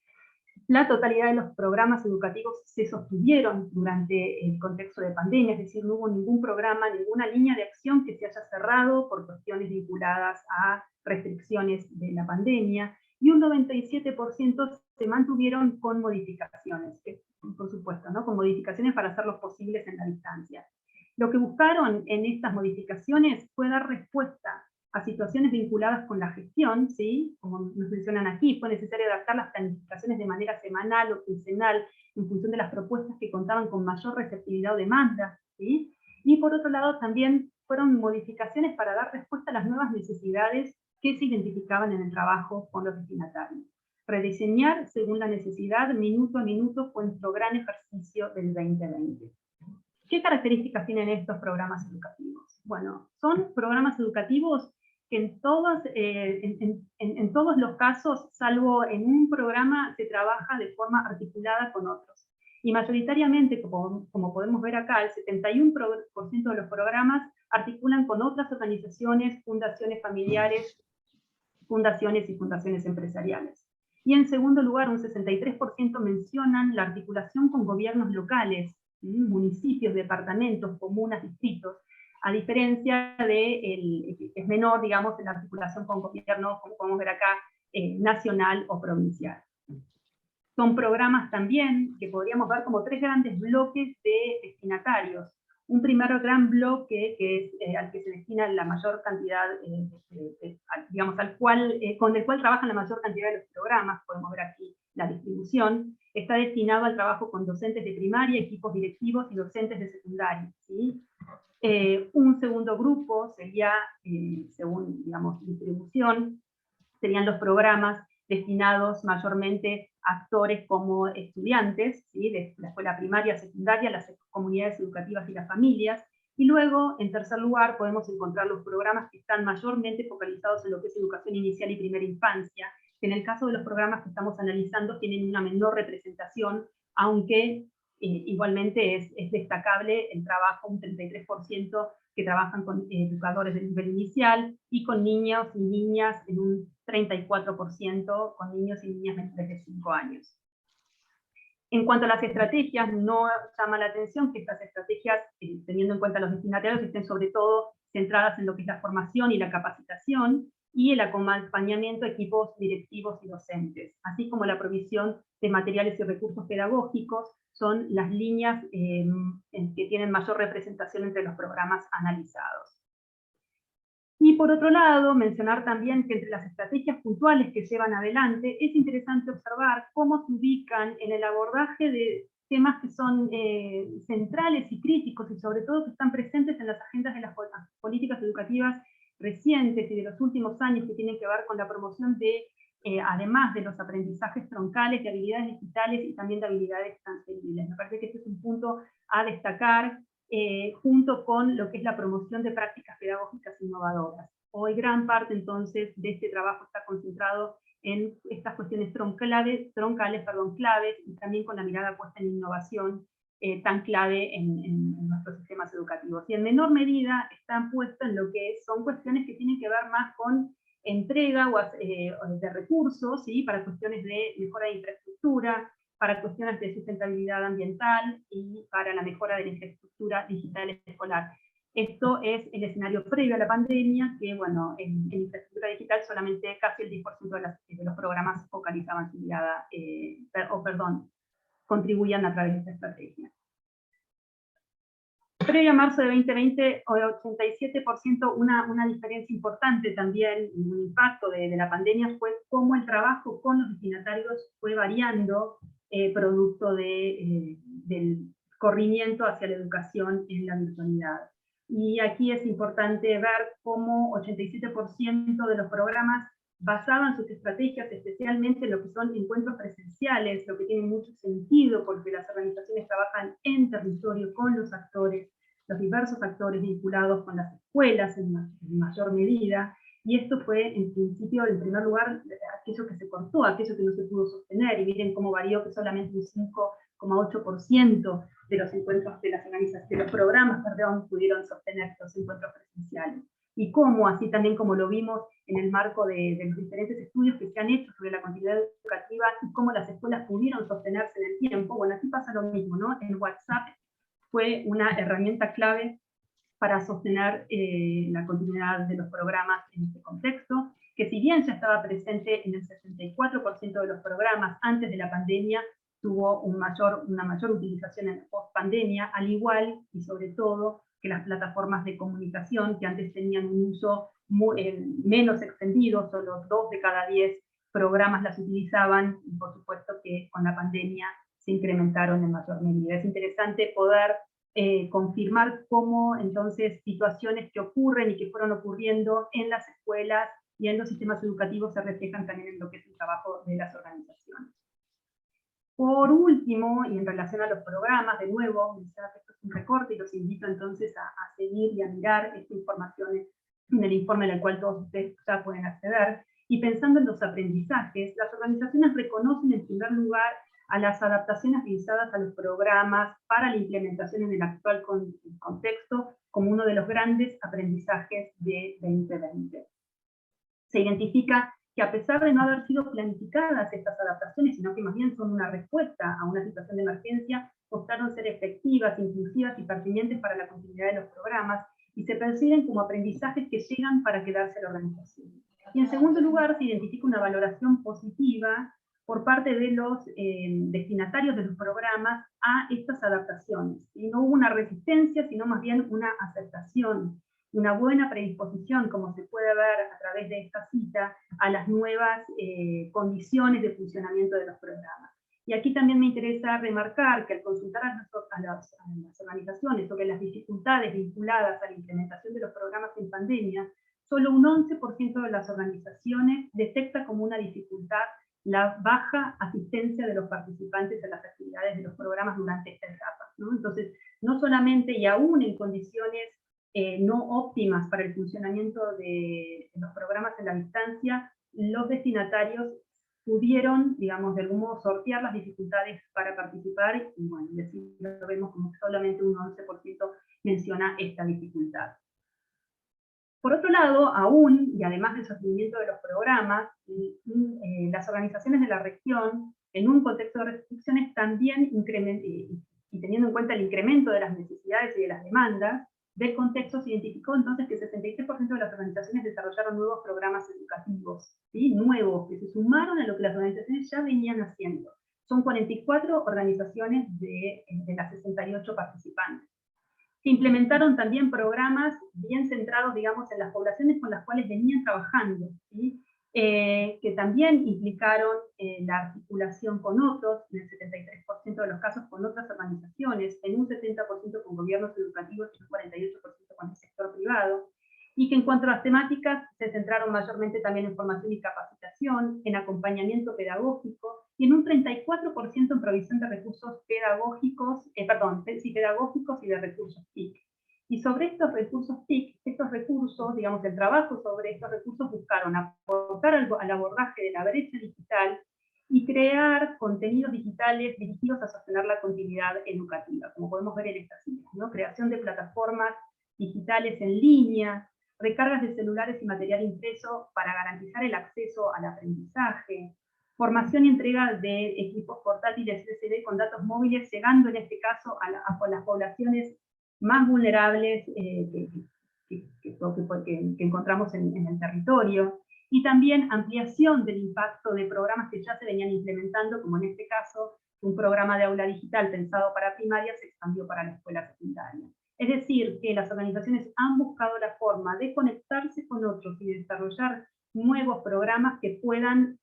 La totalidad de los programas educativos se sostuvieron durante el contexto de pandemia, es decir, no hubo ningún programa, ninguna línea de acción que se haya cerrado por cuestiones vinculadas a restricciones de la pandemia, y un 97% se mantuvieron con modificaciones, por supuesto, ¿no? Con modificaciones para hacerlos posibles en la distancia. Lo que buscaron en estas modificaciones fue dar respuesta a situaciones vinculadas con la gestión, ¿sí? Como nos mencionan aquí, fue necesario adaptar las planificaciones de manera semanal o quincenal en función de las propuestas que contaban con mayor receptividad o demanda, ¿sí? Y por otro lado también fueron modificaciones para dar respuesta a las nuevas necesidades que se identificaban en el trabajo con los destinatarios. Rediseñar según la necesidad, minuto a minuto, fue nuestro gran ejercicio del 2020. ¿Qué características tienen estos programas educativos? Bueno, son programas educativos que en todos los casos, salvo en un programa, se trabaja de forma articulada con otros. Y mayoritariamente, como podemos ver acá, el 71% de los programas articulan con otras organizaciones, fundaciones familiares, fundaciones y fundaciones empresariales. Y en segundo lugar, un 63% mencionan la articulación con gobiernos locales, municipios, departamentos, comunas, distritos, a diferencia de, es menor, digamos, en la articulación con gobierno, como podemos ver acá, nacional o provincial. Son programas también que podríamos ver como tres grandes bloques de destinatarios. Un primer gran bloque que es al que se destina la mayor cantidad, digamos, con el cual trabajan la mayor cantidad de los programas, podemos ver aquí la distribución, está destinado al trabajo con docentes de primaria, equipos directivos y docentes de secundaria, ¿sí? Un segundo grupo sería, según, digamos, distribución, serían los programas destinados mayormente a actores como estudiantes, ¿sí? De la escuela primaria, secundaria, las comunidades educativas y las familias. Y luego, en tercer lugar, podemos encontrar los programas que están mayormente focalizados en lo que es educación inicial y primera infancia, que en el caso de los programas que estamos analizando tienen una menor representación, aunque igualmente es destacable el trabajo, un 33% que trabajan con educadores de nivel inicial, y con niños y niñas en un 34%, con niños y niñas menores de 5 años. En cuanto a las estrategias, no llama la atención que estas estrategias, teniendo en cuenta los destinatarios, estén sobre todo centradas en lo que es la formación y la capacitación, y el acompañamiento a equipos directivos y docentes, así como la provisión de materiales y recursos pedagógicos, son las líneas que tienen mayor representación entre los programas analizados. Y por otro lado, mencionar también que entre las estrategias puntuales que llevan adelante, es interesante observar cómo se ubican en el abordaje de temas que son centrales y críticos, y sobre todo que están presentes en las agendas de las políticas educativas recientes y de los últimos años, que tienen que ver con la promoción de, además de los aprendizajes troncales, de habilidades digitales y también de habilidades transferibles. Me parece que este es un punto a destacar, junto con lo que es la promoción de prácticas pedagógicas innovadoras. Hoy gran parte entonces de este trabajo está concentrado en estas cuestiones claves, y también con la mirada puesta en innovación tan clave en nuestros sistemas educativos. Y en menor medida están puestos en lo que son cuestiones que tienen que ver más con entrega de recursos, ¿sí? Para cuestiones de mejora de infraestructura, para cuestiones de sustentabilidad ambiental y para la mejora de la infraestructura digital escolar. Esto es el escenario previo a la pandemia, que bueno, en infraestructura digital solamente casi el 10% de los programas focalizaban su mirada, contribuían a través de esta estrategia. Previo a marzo de 2020, 87%, una diferencia importante también, un impacto de la pandemia fue cómo el trabajo con los destinatarios fue variando producto del corrimiento hacia la educación en la virtualidad. Y aquí es importante ver cómo 87% de los programas basaban sus estrategias especialmente en lo que son encuentros presenciales, lo que tiene mucho sentido porque las organizaciones trabajan en territorio con los actores, los diversos actores vinculados con las escuelas en mayor medida, y esto fue en principio, en primer lugar, aquello que se cortó, aquello que no se pudo sostener, y miren cómo varió que solamente un 5,8% de los encuentros de las organizaciones, de los programas, pudieron sostener los encuentros presenciales. Y cómo, así también como lo vimos en el marco de los diferentes estudios que se han hecho sobre la continuidad educativa y cómo las escuelas pudieron sostenerse en el tiempo, bueno, aquí pasa lo mismo, ¿no? En WhatsApp fue una herramienta clave para sostener la continuidad de los programas en este contexto, que si bien ya estaba presente en el 64% de los programas antes de la pandemia, tuvo una mayor utilización en post-pandemia, al igual y sobre todo que las plataformas de comunicación, que antes tenían un uso menos extendido, solo 2 de cada 10 programas las utilizaban, y por supuesto que con la pandemia se incrementaron en mayor medida. Es interesante poder confirmar cómo entonces situaciones que ocurren y que fueron ocurriendo en las escuelas y en los sistemas educativos se reflejan también en lo que es el trabajo de las organizaciones. Por último, y en relación a los programas, de nuevo, esto es un recorte y los invito entonces a seguir y a mirar esta información en el informe al cual todos ustedes ya pueden acceder. Y pensando en los aprendizajes, las organizaciones reconocen en primer lugar a las adaptaciones realizadas a los programas para la implementación en el actual contexto como uno de los grandes aprendizajes de 2020. Se identifica que a pesar de no haber sido planificadas estas adaptaciones, sino que más bien son una respuesta a una situación de emergencia, mostraron ser efectivas, inclusivas y pertinentes para la continuidad de los programas, y se perciben como aprendizajes que llegan para quedarse en la organización. Y en segundo lugar, se identifica una valoración positiva por parte de los destinatarios de los programas a estas adaptaciones. Y no hubo una resistencia, sino más bien una aceptación, una buena predisposición, como se puede ver a través de esta cita, a las nuevas condiciones de funcionamiento de los programas. Y aquí también me interesa remarcar que al consultar a las organizaciones sobre las dificultades vinculadas a la implementación de los programas en pandemia, solo un 11% de las organizaciones detecta como una dificultad la baja asistencia de los participantes a las actividades de los programas durante esta etapa, ¿no? Entonces, no solamente y aún en condiciones no óptimas para el funcionamiento de los programas en la distancia, los destinatarios pudieron, digamos, de algún modo sortear las dificultades para participar, y bueno, lo vemos como solamente un 11% menciona esta dificultad. Por otro lado, aún, y además del sostenimiento de los programas, las organizaciones de la región, en un contexto de restricciones, también y teniendo en cuenta el incremento de las necesidades y de las demandas del contexto, se identificó entonces que 63% de las organizaciones desarrollaron nuevos programas educativos, ¿sí? Nuevos, que se sumaron a lo que las organizaciones ya venían haciendo. Son 44 organizaciones de las 68 participantes. Se implementaron también programas bien centrados, digamos, en las poblaciones con las cuales venían trabajando, ¿sí? Que también implicaron la articulación con otros, en el 73% de los casos con otras organizaciones, en un 70% con gobiernos educativos y un 48% con el sector privado, y que en cuanto a las temáticas se centraron mayormente también en formación y capacitación, en acompañamiento pedagógico, y en un 34% en provisión de recursos pedagógicos, pedagógicos y de recursos TIC. Y sobre estos recursos TIC, estos recursos, digamos, el trabajo sobre estos recursos buscaron aportar al abordaje de la brecha digital y crear contenidos digitales dirigidos a sostener la continuidad educativa, como podemos ver en estas ideas, ¿no? Creación de plataformas digitales en línea, recargas de celulares y material impreso para garantizar el acceso al aprendizaje, formación y entrega de equipos portátiles LCD con datos móviles, llegando en este caso a las poblaciones más vulnerables que encontramos en el territorio, y también ampliación del impacto de programas que ya se venían implementando, como en este caso, un programa de aula digital pensado para primaria se expandió para la escuela secundaria. Es decir, que las organizaciones han buscado la forma de conectarse con otros y desarrollar nuevos programas que puedan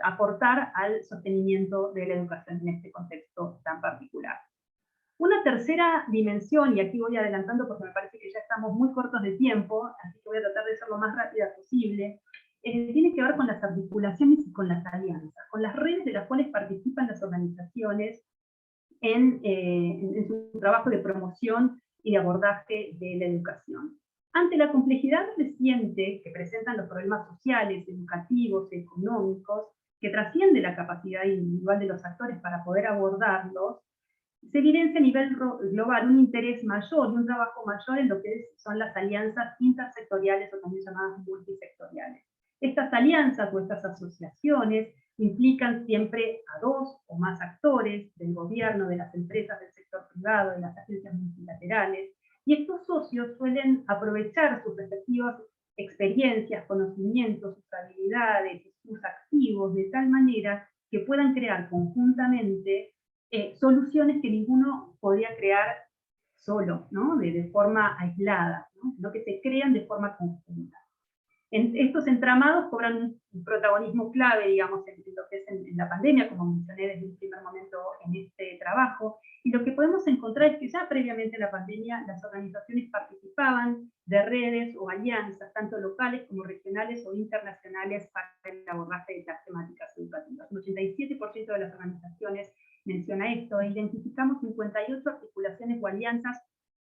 aportar al sostenimiento de la educación en este contexto tan particular. Una tercera dimensión, y aquí voy adelantando porque me parece que ya estamos muy cortos de tiempo, así que voy a tratar de ser lo más rápida posible, tiene que ver con las articulaciones y con las alianzas, con las redes de las cuales participan las organizaciones en su trabajo de promoción y de abordaje de la educación. Ante la complejidad reciente que presentan los problemas sociales, educativos, económicos, que trasciende la capacidad individual de los actores para poder abordarlos, se evidencia a nivel global un interés mayor y un trabajo mayor en lo que son las alianzas intersectoriales o también llamadas multisectoriales. Estas alianzas o estas asociaciones implican siempre a dos o más actores del gobierno, de las empresas del sector privado, de las agencias multilaterales, y estos socios suelen aprovechar sus respectivas experiencias, conocimientos, sus habilidades, sus activos, de tal manera que puedan crear conjuntamente soluciones que ninguno podría crear solo, ¿no? de forma aislada, ¿no? Sino que se crean de forma conjunta. Estos entramados cobran un protagonismo clave, digamos, en lo que es en la pandemia, como mencioné desde un primer momento en este trabajo, y lo que podemos encontrar es que ya previamente a la pandemia las organizaciones participaban de redes o alianzas, tanto locales como regionales o internacionales, para el abordaje de las temáticas educativas. Un 87% de las organizaciones menciona esto, e identificamos 58 articulaciones o alianzas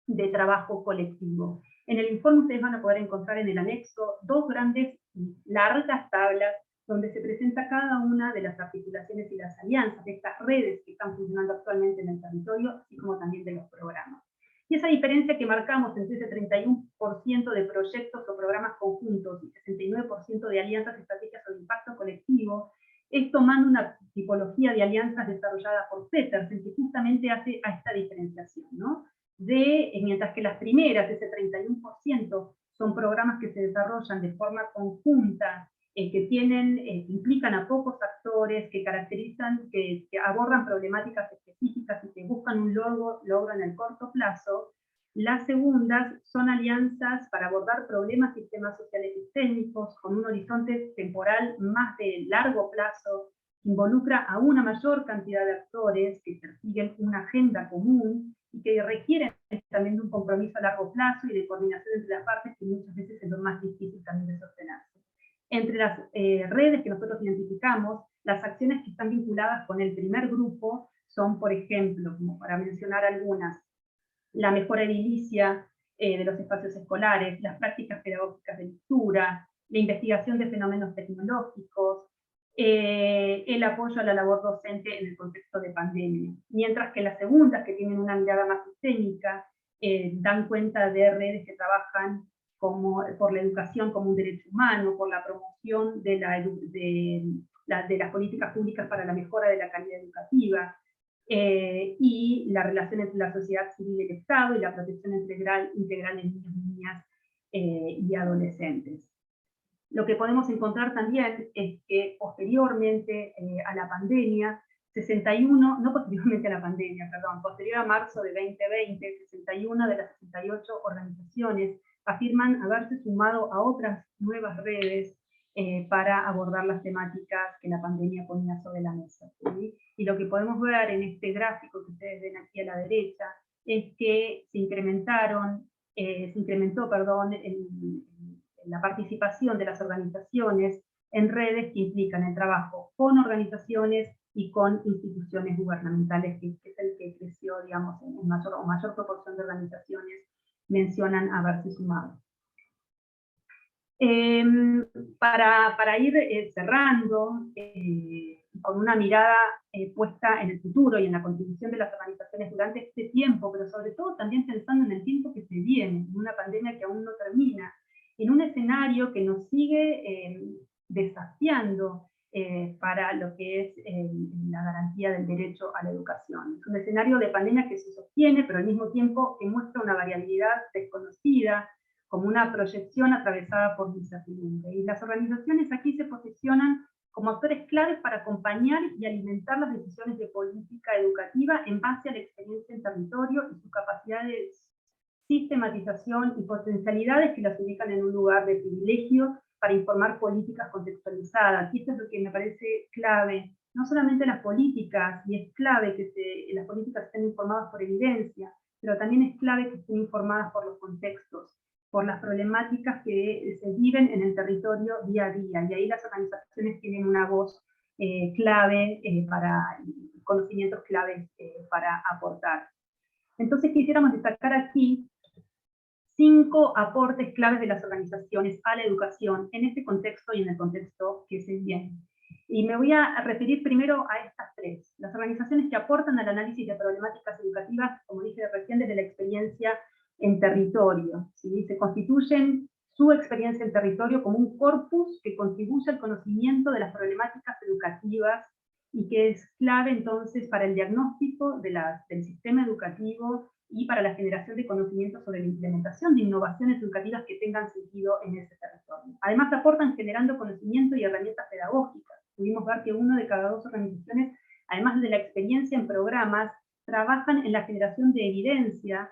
de trabajo colectivo. En el informe ustedes van a poder encontrar en el anexo dos grandes y largas tablas donde se presenta cada una de las articulaciones y las alianzas de estas redes que están funcionando actualmente en el territorio, así como también de los programas. Y esa diferencia que marcamos entre ese 31% de proyectos o programas conjuntos y 69% de alianzas estratégicas o de impacto colectivo, es tomando una tipología de alianzas desarrollada por Petersen, que justamente hace a esta diferenciación, ¿no? Mientras que las primeras, ese 31%, son programas que se desarrollan de forma conjunta, que implican a pocos actores, que caracterizan, que abordan problemáticas específicas y que buscan un logro en el corto plazo. Las segundas son alianzas para abordar problemas, sistemas sociales y técnicos, con un horizonte temporal más de largo plazo, que involucra a una mayor cantidad de actores que persiguen una agenda común y que requieren también de un compromiso a largo plazo y de coordinación entre las partes, que muchas veces es lo más difícil también de sostenerse. Entre las redes que nosotros identificamos, las acciones que están vinculadas con el primer grupo son, por ejemplo, como para mencionar algunas, la mejora edilicia de los espacios escolares, las prácticas pedagógicas de lectura, la investigación de fenómenos tecnológicos, el apoyo a la labor docente en el contexto de pandemia. Mientras que las segundas, que tienen una mirada más sistémica, dan cuenta de redes que trabajan por la educación como un derecho humano, por la promoción de las políticas públicas para la mejora de la calidad educativa, y la relación entre la sociedad civil y el Estado, y la protección integral de niños, niñas y adolescentes. Lo que podemos encontrar también es que posteriormente a la pandemia, posterior a marzo de 2020, 61 de las 68 organizaciones afirman haberse sumado a otras nuevas redes para abordar las temáticas que la pandemia ponía sobre la mesa, ¿sí? Y lo que podemos ver en este gráfico que ustedes ven aquí a la derecha es que se incrementó la participación de las organizaciones en redes que implican el trabajo con organizaciones y con instituciones gubernamentales, que es el que creció, digamos, en mayor proporción de organizaciones mencionan haberse sumado. Para ir cerrando, con una mirada puesta en el futuro y en la contribución de las organizaciones durante este tiempo, pero sobre todo también pensando en el tiempo que se viene, en una pandemia que aún no termina, en un escenario que nos sigue desafiando para lo que es la garantía del derecho a la educación. Es un escenario de pandemia que se sostiene, pero al mismo tiempo que muestra una variabilidad desconocida, como una proyección atravesada por incertidumbre. Y las organizaciones aquí se posicionan como actores claves para acompañar y alimentar las decisiones de política educativa en base a la experiencia en territorio y su capacidad de sistematización y potencialidades que las ubican en un lugar de privilegio para informar políticas contextualizadas. Y esto es lo que me parece clave. No solamente las políticas, y es clave que las políticas estén informadas por evidencia, pero también es clave que estén informadas por los contextos, por las problemáticas que se viven en el territorio día a día. Y ahí las organizaciones tienen una voz clave, conocimientos claves para aportar. Entonces quisiéramos destacar aquí 5 aportes claves de las organizaciones a la educación en este contexto y en el contexto que se viene. Y me voy a referir primero a estas 3. Las organizaciones que aportan al análisis de problemáticas educativas, como dije recién, desde la experiencia en territorio, ¿sí? Se constituyen su experiencia en territorio como un corpus que contribuye al conocimiento de las problemáticas educativas y que es clave entonces para el diagnóstico del sistema educativo y para la generación de conocimientos sobre la implementación de innovaciones educativas que tengan sentido en ese territorio. Además aportan generando conocimiento y herramientas pedagógicas. Pudimos ver que 1 de cada 2 organizaciones, además de la experiencia en programas, trabajan en la generación de evidencia,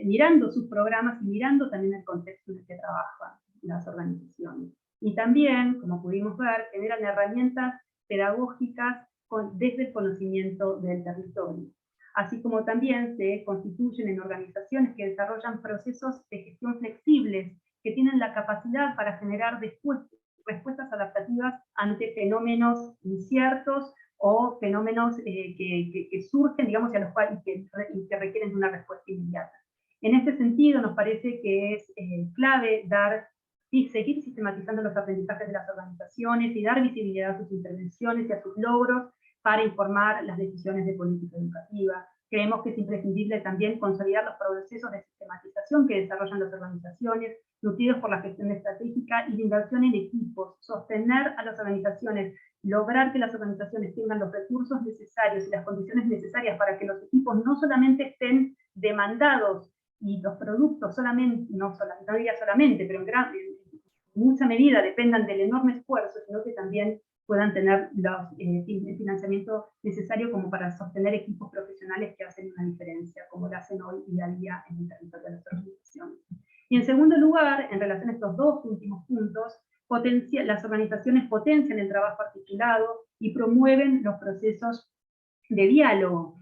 mirando sus programas y mirando también el contexto en el que trabajan las organizaciones. Y también, como pudimos ver, generan herramientas pedagógicas desde el conocimiento del territorio, así como también se constituyen en organizaciones que desarrollan procesos de gestión flexibles, que tienen la capacidad para generar respuestas adaptativas ante fenómenos inciertos o fenómenos que surgen, digamos, y a los cuales que requieren una respuesta inmediata. En este sentido, nos parece que es clave seguir sistematizando los aprendizajes de las organizaciones y dar visibilidad a sus intervenciones y a sus logros para informar las decisiones de política educativa. Creemos que es imprescindible también consolidar los procesos de sistematización que desarrollan las organizaciones, nutridos por la gestión estratégica y de inversión en equipos, sostener a las organizaciones, lograr que las organizaciones tengan los recursos necesarios y las condiciones necesarias para que los equipos no solamente estén demandados y los productos solamente, no diría solamente, pero en mucha medida dependan del enorme esfuerzo, sino que también puedan tener el financiamiento necesario como para sostener equipos profesionales que hacen una diferencia, como lo hacen hoy día a día en el territorio de las organizaciones. Y en segundo lugar, en relación a estos 2 últimos puntos, las organizaciones potencian el trabajo articulado y promueven los procesos de diálogo.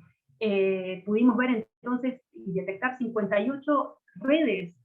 Pudimos ver entonces y detectar 58 redes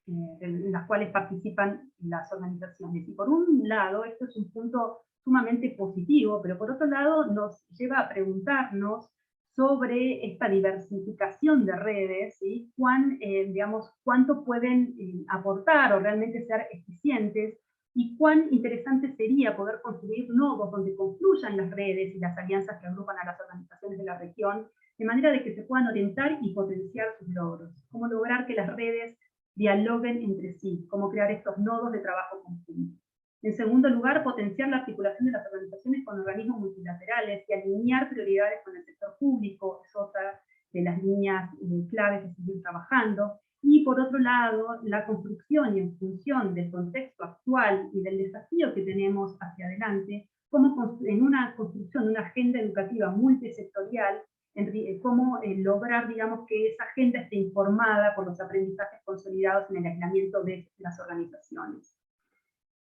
en las cuales participan las organizaciones. Y por un lado, esto es un punto sumamente positivo, pero por otro lado nos lleva a preguntarnos sobre esta diversificación de redes, ¿sí? Cuánto pueden aportar o realmente ser eficientes, y cuán interesante sería poder construir nodos donde confluyan las redes y las alianzas que agrupan a las organizaciones de la región, de manera de que se puedan orientar y potenciar sus logros. Cómo lograr que las redes dialoguen entre sí, cómo crear estos nodos de trabajo conjunto. En segundo lugar, potenciar la articulación de las organizaciones con organismos multilaterales y alinear prioridades con el sector público, es otra de las líneas claves que seguir trabajando. Y por otro lado, la construcción y en función del contexto actual y del desafío que tenemos hacia adelante, como en una construcción de una agenda educativa multisectorial, cómo lograr, digamos, que esa agenda esté informada por los aprendizajes consolidados en el aislamiento de las organizaciones.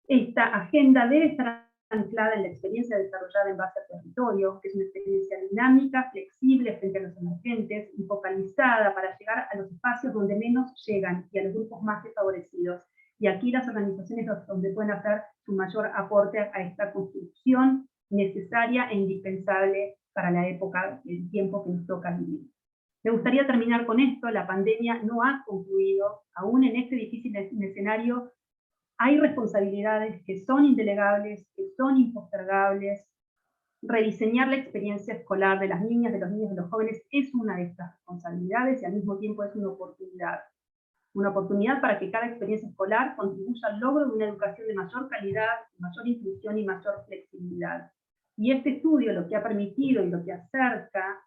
Esta agenda debe estar anclada en la experiencia desarrollada en base al territorio, que es una experiencia dinámica, flexible frente a los emergentes y focalizada para llegar a los espacios donde menos llegan y a los grupos más desfavorecidos. Y aquí las organizaciones donde pueden hacer su mayor aporte a esta construcción necesaria e indispensable para la época, el tiempo que nos toca vivir. Me gustaría terminar con esto: la pandemia no ha concluido, aún en este difícil escenario hay responsabilidades que son indelegables, que son impostergables. Rediseñar la experiencia escolar de las niñas, de los niños, de los jóvenes es una de estas responsabilidades y al mismo tiempo es una oportunidad para que cada experiencia escolar contribuya al logro de una educación de mayor calidad, mayor inclusión y mayor flexibilidad. Y este estudio lo que ha permitido y lo que acerca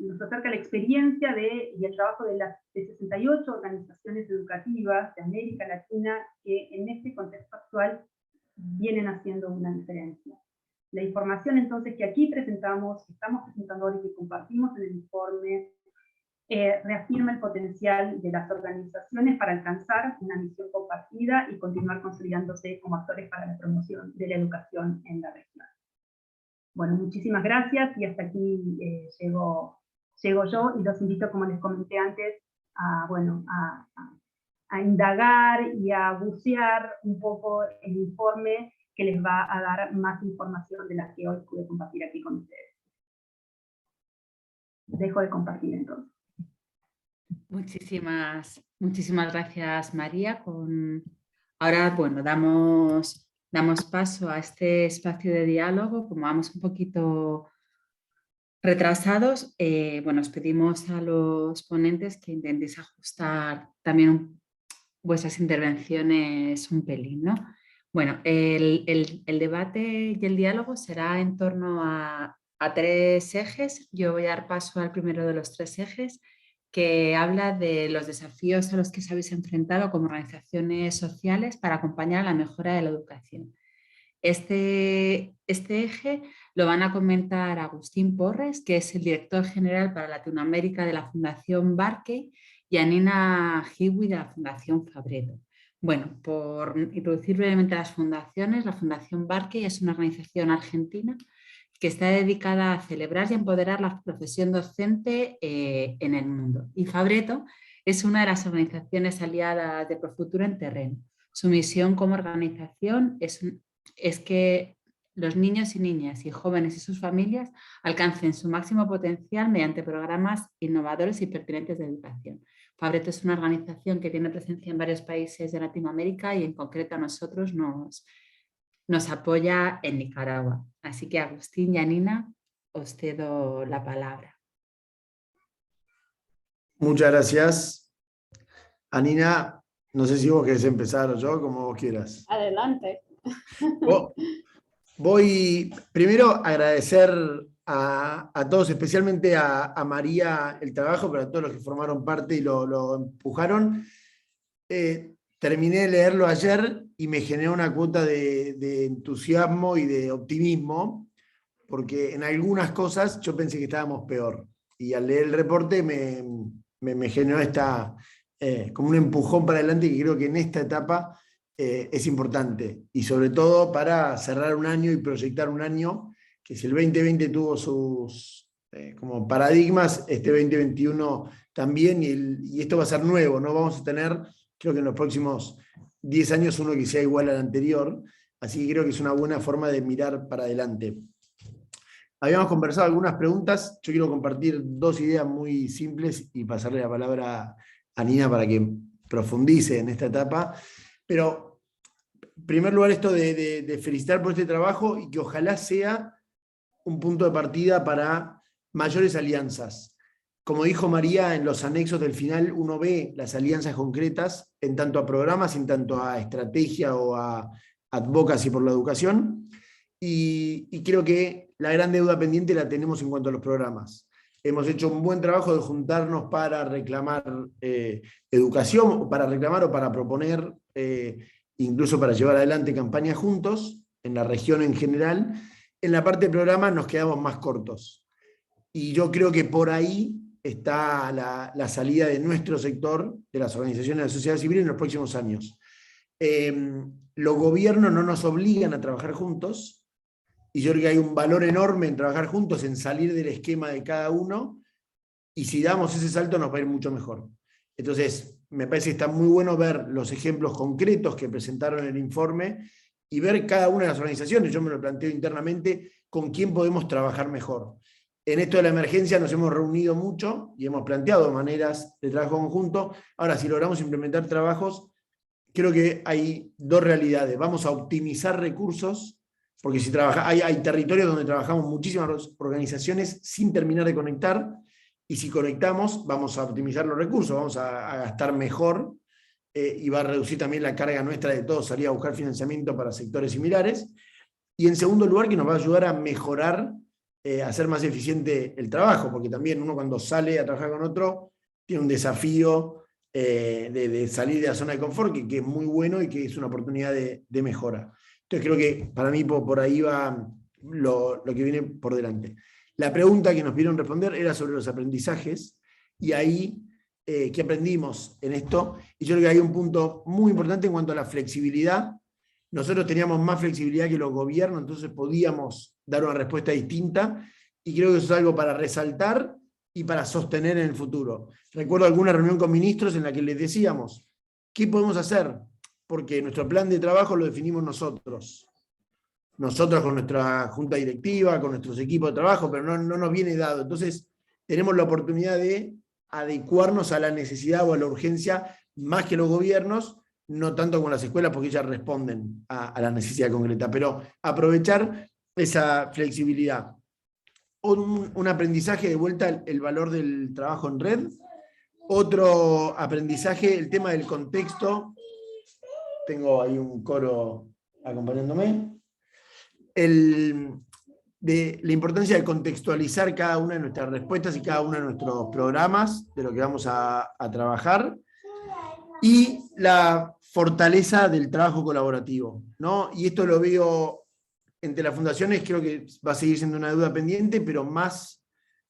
nos acerca la experiencia y el trabajo de 68 organizaciones educativas de América Latina que en este contexto actual vienen haciendo una diferencia. La información entonces que aquí presentamos, que estamos presentando hoy y que compartimos en el informe, reafirma el potencial de las organizaciones para alcanzar una misión compartida y continuar consolidándose como actores para la promoción de la educación en la región. Bueno, muchísimas gracias y hasta aquí llego yo, y los invito, como les comenté antes, a indagar y a bucear un poco el informe que les va a dar más información de la que hoy pude compartir aquí con ustedes. Dejo de compartir entonces. Muchísimas gracias, María. Ahora, bueno, damos paso a este espacio de diálogo. Como vamos un poquito retrasados, bueno, os pedimos a los ponentes que intentéis ajustar también vuestras intervenciones un pelín, ¿no? Bueno, el debate y el diálogo será en torno a 3 ejes. Yo voy a dar paso al primero de los 3 ejes, que habla de los desafíos a los que os habéis enfrentado como organizaciones sociales para acompañar a la mejora de la educación. Este eje lo van a comentar Agustín Porres, que es el director general para Latinoamérica de la Fundación Barkey, y a Nina Hiwi, de la Fundación Fabredo. Bueno, por introducir brevemente las fundaciones, la Fundación Barkey es una organización argentina que está dedicada a celebrar y empoderar la profesión docente en el mundo. Y Fabredo es una de las organizaciones aliadas de Profuturo en terreno. Su misión como organización es que los niños y niñas y jóvenes y sus familias alcancen su máximo potencial mediante programas innovadores y pertinentes de educación. Fabredo es una organización que tiene presencia en varios países de Latinoamérica y en concreto a nosotros nos apoya en Nicaragua. Así que, Agustín y Anina, os cedo la palabra. Muchas gracias. Anina, no sé si vos querés empezar o yo, como vos quieras. Adelante. Voy primero a agradecer a todos, especialmente a María el trabajo, pero a todos los que formaron parte y lo empujaron. Terminé de leerlo ayer y me generó una cuota de entusiasmo y de optimismo, porque en algunas cosas yo pensé que estábamos peor. Y al leer el reporte me generó como un empujón para adelante, que creo que en esta etapa es importante. Y sobre todo para cerrar un año y proyectar un año, que si el 2020 tuvo sus como paradigmas, este 2021 también, y esto va a ser nuevo, no vamos a tener, creo que en los próximos 10 años, uno que sea igual al anterior, así que creo que es una buena forma de mirar para adelante. Habíamos conversado algunas preguntas, yo quiero compartir 2 ideas muy simples y pasarle la palabra a Nina para que profundice en esta etapa, pero en primer lugar esto de felicitar por este trabajo y que ojalá sea un punto de partida para mayores alianzas. Como dijo María, en los anexos del final uno ve las alianzas concretas en tanto a programas, en tanto a estrategia o a advocacy por la educación, y creo que la gran deuda pendiente la tenemos en cuanto a los programas. Hemos hecho un buen trabajo de juntarnos para reclamar educación, para reclamar o para proponer, incluso para llevar adelante campañas juntos, en la región en general. En la parte de programas nos quedamos más cortos. Y yo creo que por ahí está la salida de nuestro sector, de las organizaciones de la sociedad civil en los próximos años. Los gobiernos no nos obligan a trabajar juntos, y yo creo que hay un valor enorme en trabajar juntos, en salir del esquema de cada uno, y si damos ese salto nos va a ir mucho mejor. Entonces, me parece que está muy bueno ver los ejemplos concretos que presentaron en el informe, y ver cada una de las organizaciones, yo me lo planteo internamente, con quién podemos trabajar mejor. En esto de la emergencia nos hemos reunido mucho y hemos planteado maneras de trabajo conjunto. Ahora, si logramos implementar trabajos, creo que hay dos realidades. Vamos a optimizar recursos, porque si hay territorios donde trabajamos muchísimas organizaciones sin terminar de conectar, y si conectamos vamos a optimizar los recursos, vamos a gastar mejor, y va a reducir también la carga nuestra de todos salir a buscar financiamiento para sectores similares. Y en segundo lugar, que nos va a ayudar a mejorar, a hacer más eficiente el trabajo, porque también uno cuando sale a trabajar con otro tiene un desafío de salir de la zona de confort, que es muy bueno y que es una oportunidad de mejora. Entonces creo que para mí por ahí va lo que viene por delante. La pregunta que nos pidieron responder era sobre los aprendizajes, y ahí, ¿qué aprendimos en esto? Y yo creo que hay un punto muy importante en cuanto a la flexibilidad. Nosotros teníamos más flexibilidad que los gobiernos, entonces podíamos dar una respuesta distinta, y creo que eso es algo para resaltar y para sostener en el futuro. Recuerdo alguna reunión con ministros en la que les decíamos, ¿qué podemos hacer? Porque nuestro plan de trabajo lo definimos nosotros con nuestra junta directiva, con nuestros equipos de trabajo, pero no nos viene dado. Entonces tenemos la oportunidad de adecuarnos a la necesidad o a la urgencia más que los gobiernos, no tanto con las escuelas, porque ellas responden a la necesidad concreta, pero aprovechar esa flexibilidad. Un aprendizaje, de vuelta, el valor del trabajo en red. Otro aprendizaje, el tema del contexto. Tengo ahí un coro acompañándome. De la importancia de contextualizar cada una de nuestras respuestas y cada uno de nuestros programas, de lo que vamos a trabajar. Y la fortaleza del trabajo colaborativo, ¿no? Y esto lo veo entre las fundaciones, creo que va a seguir siendo una duda pendiente, pero más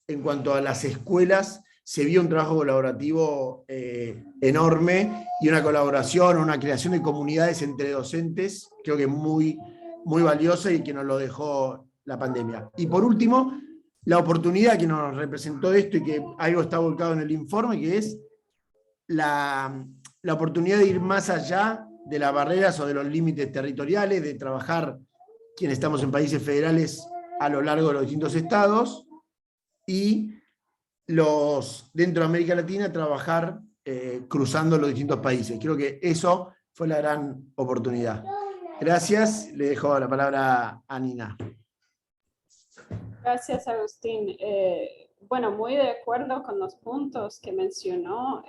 en cuanto a las escuelas, se vio un trabajo colaborativo enorme, y una colaboración, una creación de comunidades entre docentes, creo que muy, muy valiosa, y que nos lo dejó la pandemia. Y por último, la oportunidad que nos representó esto, y que algo está volcado en el informe, que es la oportunidad de ir más allá de las barreras o de los límites territoriales, de trabajar quienes estamos en países federales a lo largo de los distintos estados, y dentro de América Latina trabajar cruzando los distintos países. Creo que eso fue la gran oportunidad. Gracias, le dejo la palabra a Nina. Gracias, Agustín. Bueno, muy de acuerdo con los puntos que mencionó,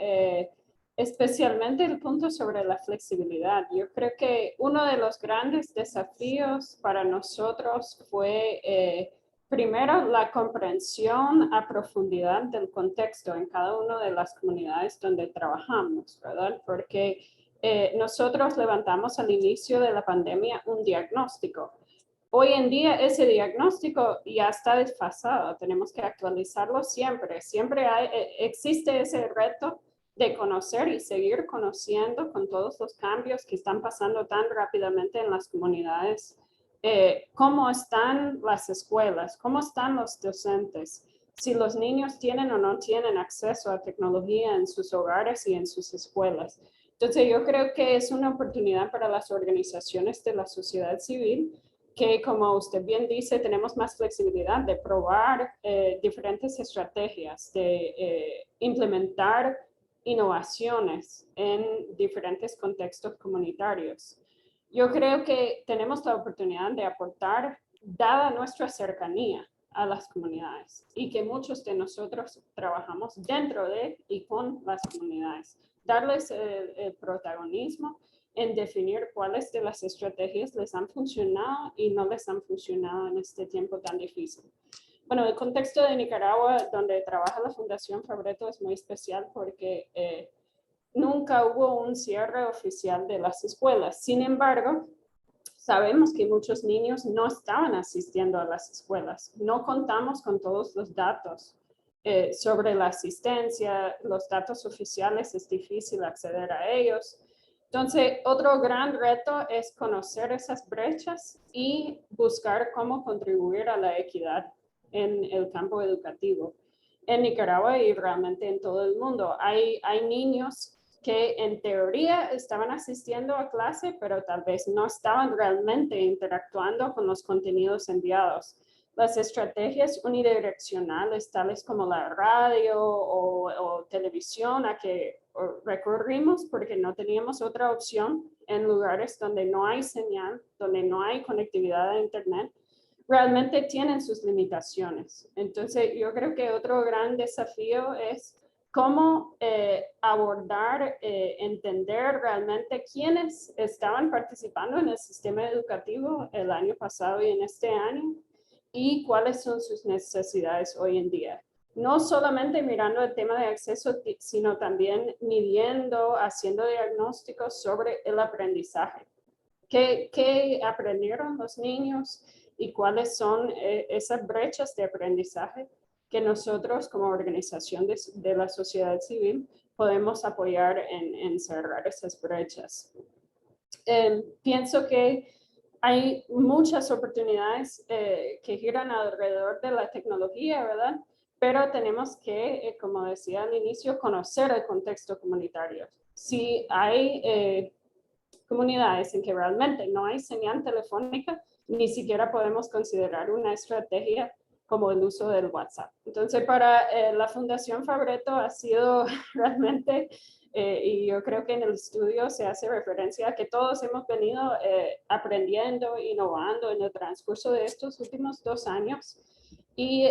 especialmente el punto sobre la flexibilidad. Yo creo que uno de los grandes desafíos para nosotros fue, primero, la comprensión a profundidad del contexto en cada una de las comunidades donde trabajamos, ¿verdad? Porque nosotros levantamos al inicio de la pandemia un diagnóstico. Hoy en día ese diagnóstico ya está desfasado, tenemos que actualizarlo siempre. Siempre existe ese reto de conocer y seguir conociendo con todos los cambios que están pasando tan rápidamente en las comunidades. ¿Cómo están las escuelas? ¿Cómo están los docentes? Si los niños tienen o no tienen acceso a tecnología en sus hogares y en sus escuelas. Entonces yo creo que es una oportunidad para las organizaciones de la sociedad civil, que como usted bien dice, tenemos más flexibilidad de probar diferentes estrategias, de implementar innovaciones en diferentes contextos comunitarios. Yo creo que tenemos la oportunidad de aportar, dada nuestra cercanía a las comunidades, y que muchos de nosotros trabajamos dentro de y con las comunidades, darles el protagonismo en definir cuáles de las estrategias les han funcionado y no les han funcionado en este tiempo tan difícil. Bueno, el contexto de Nicaragua, donde trabaja la Fundación Fabretto, es muy especial porque nunca hubo un cierre oficial de las escuelas. Sin embargo, sabemos que muchos niños no estaban asistiendo a las escuelas. No contamos con todos los datos sobre la asistencia. Los datos oficiales es difícil acceder a ellos. Entonces, otro gran reto es conocer esas brechas y buscar cómo contribuir a la equidad en el campo educativo. En Nicaragua y realmente en todo el mundo hay niños que en teoría estaban asistiendo a clase, pero tal vez no estaban realmente interactuando con los contenidos enviados. las estrategias unidireccionales, tales como la radio o televisión, a que recurrimos porque no teníamos otra opción en lugares donde no hay señal, donde no hay conectividad a Internet, realmente tienen sus limitaciones. Entonces, yo creo que otro gran desafío es cómo abordar, entender realmente quiénes estaban participando en el sistema educativo el año pasado y en este año, y cuáles son sus necesidades hoy en día. No solamente mirando el tema de acceso, sino también midiendo, haciendo diagnósticos sobre el aprendizaje. ¿Qué aprendieron los niños y cuáles son esas brechas de aprendizaje que nosotros como organización de la sociedad civil podemos apoyar en cerrar esas brechas? Pienso que hay muchas oportunidades que giran alrededor de la tecnología, ¿verdad? Pero tenemos que, como decía al inicio, conocer el contexto comunitario. Si hay comunidades en que realmente no hay señal telefónica, ni siquiera podemos considerar una estrategia como el uso del WhatsApp. Entonces, para la Fundación Fabretto ha sido realmente, y yo creo que en el estudio se hace referencia a que todos hemos venido aprendiendo, innovando en el transcurso de estos últimos 2 años, y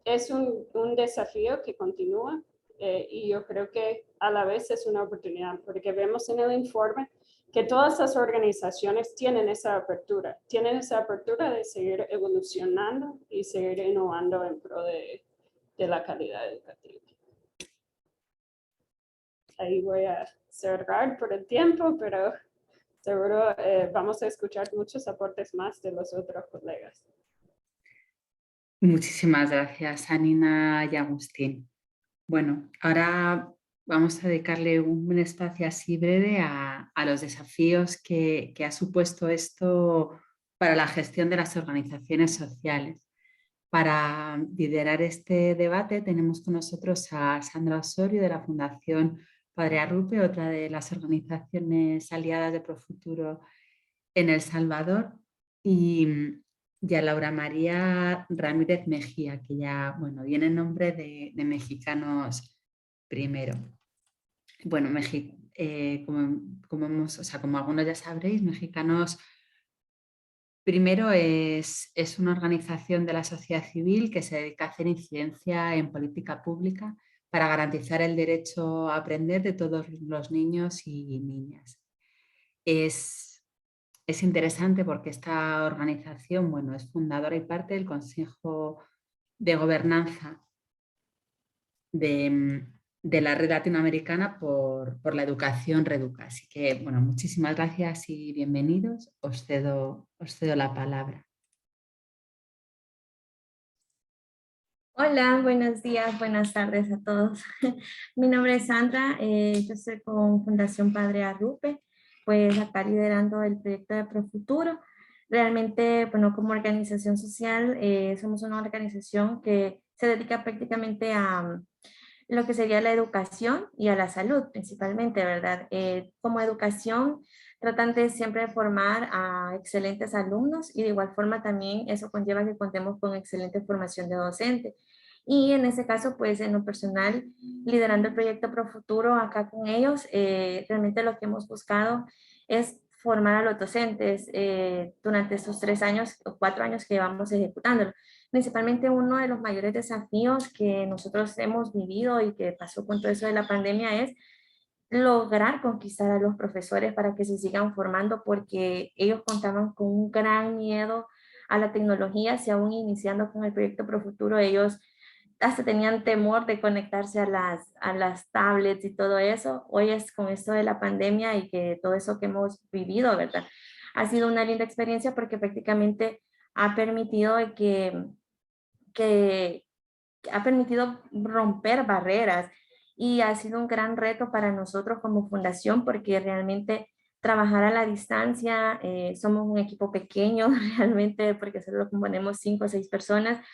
es un desafío que continúa, y yo creo que a la vez es una oportunidad, porque vemos en el informe que todas las organizaciones tienen esa apertura de seguir evolucionando y seguir innovando en pro de la calidad educativa. Ahí voy a cerrar por el tiempo, pero seguro vamos a escuchar muchos aportes más de los otros colegas. Muchísimas gracias, Anina y Agustín. Bueno, ahora vamos a dedicarle un espacio así breve a los desafíos que ha supuesto esto para la gestión de las organizaciones sociales. Para liderar este debate tenemos con nosotros a Sandra Osorio de la Fundación Padre Arrupe, otra de las organizaciones aliadas de Profuturo en El Salvador, y a Laura María Ramírez Mejía, que ya viene en nombre de Mexicanos Primero. Bueno, como algunos ya sabréis, Mexicanos Primero es una organización de la sociedad civil que se dedica a hacer incidencia en política pública para garantizar el derecho a aprender de todos los niños y niñas. Es interesante porque esta organización es fundadora y parte del Consejo de Gobernanza de la Red Latinoamericana por la Educación Reduca. Así que, muchísimas gracias y bienvenidos. Os cedo la palabra. Hola, buenos días, buenas tardes a todos. Mi nombre es Sandra, yo estoy con Fundación Padre Arrupe, pues acá liderando el proyecto de Profuturo. Realmente, como organización social, somos una organización que se dedica prácticamente a lo que sería la educación y a la salud principalmente, ¿verdad? Como educación, tratan de siempre formar a excelentes alumnos y de igual forma también eso conlleva que contemos con excelente formación de docente. Y en ese caso, pues en lo personal, liderando el proyecto Profuturo acá con ellos, realmente lo que hemos buscado es formar a los docentes durante estos 3 años o 4 años que llevamos ejecutándolo. Principalmente uno de los mayores desafíos que nosotros hemos vivido y que pasó con todo eso de la pandemia es lograr conquistar a los profesores para que se sigan formando, porque ellos contaban con un gran miedo a la tecnología. Si aún iniciando con el proyecto Profuturo, ellos hasta tenían temor de conectarse a las tablets y todo eso. Hoy es con esto de la pandemia y que todo eso que hemos vivido, ¿verdad? Ha sido una linda experiencia porque prácticamente ha permitido que ha permitido romper barreras y ha sido un gran reto para nosotros como fundación porque realmente trabajar a la distancia, somos un equipo pequeño realmente porque solo lo componemos 5 o 6 personas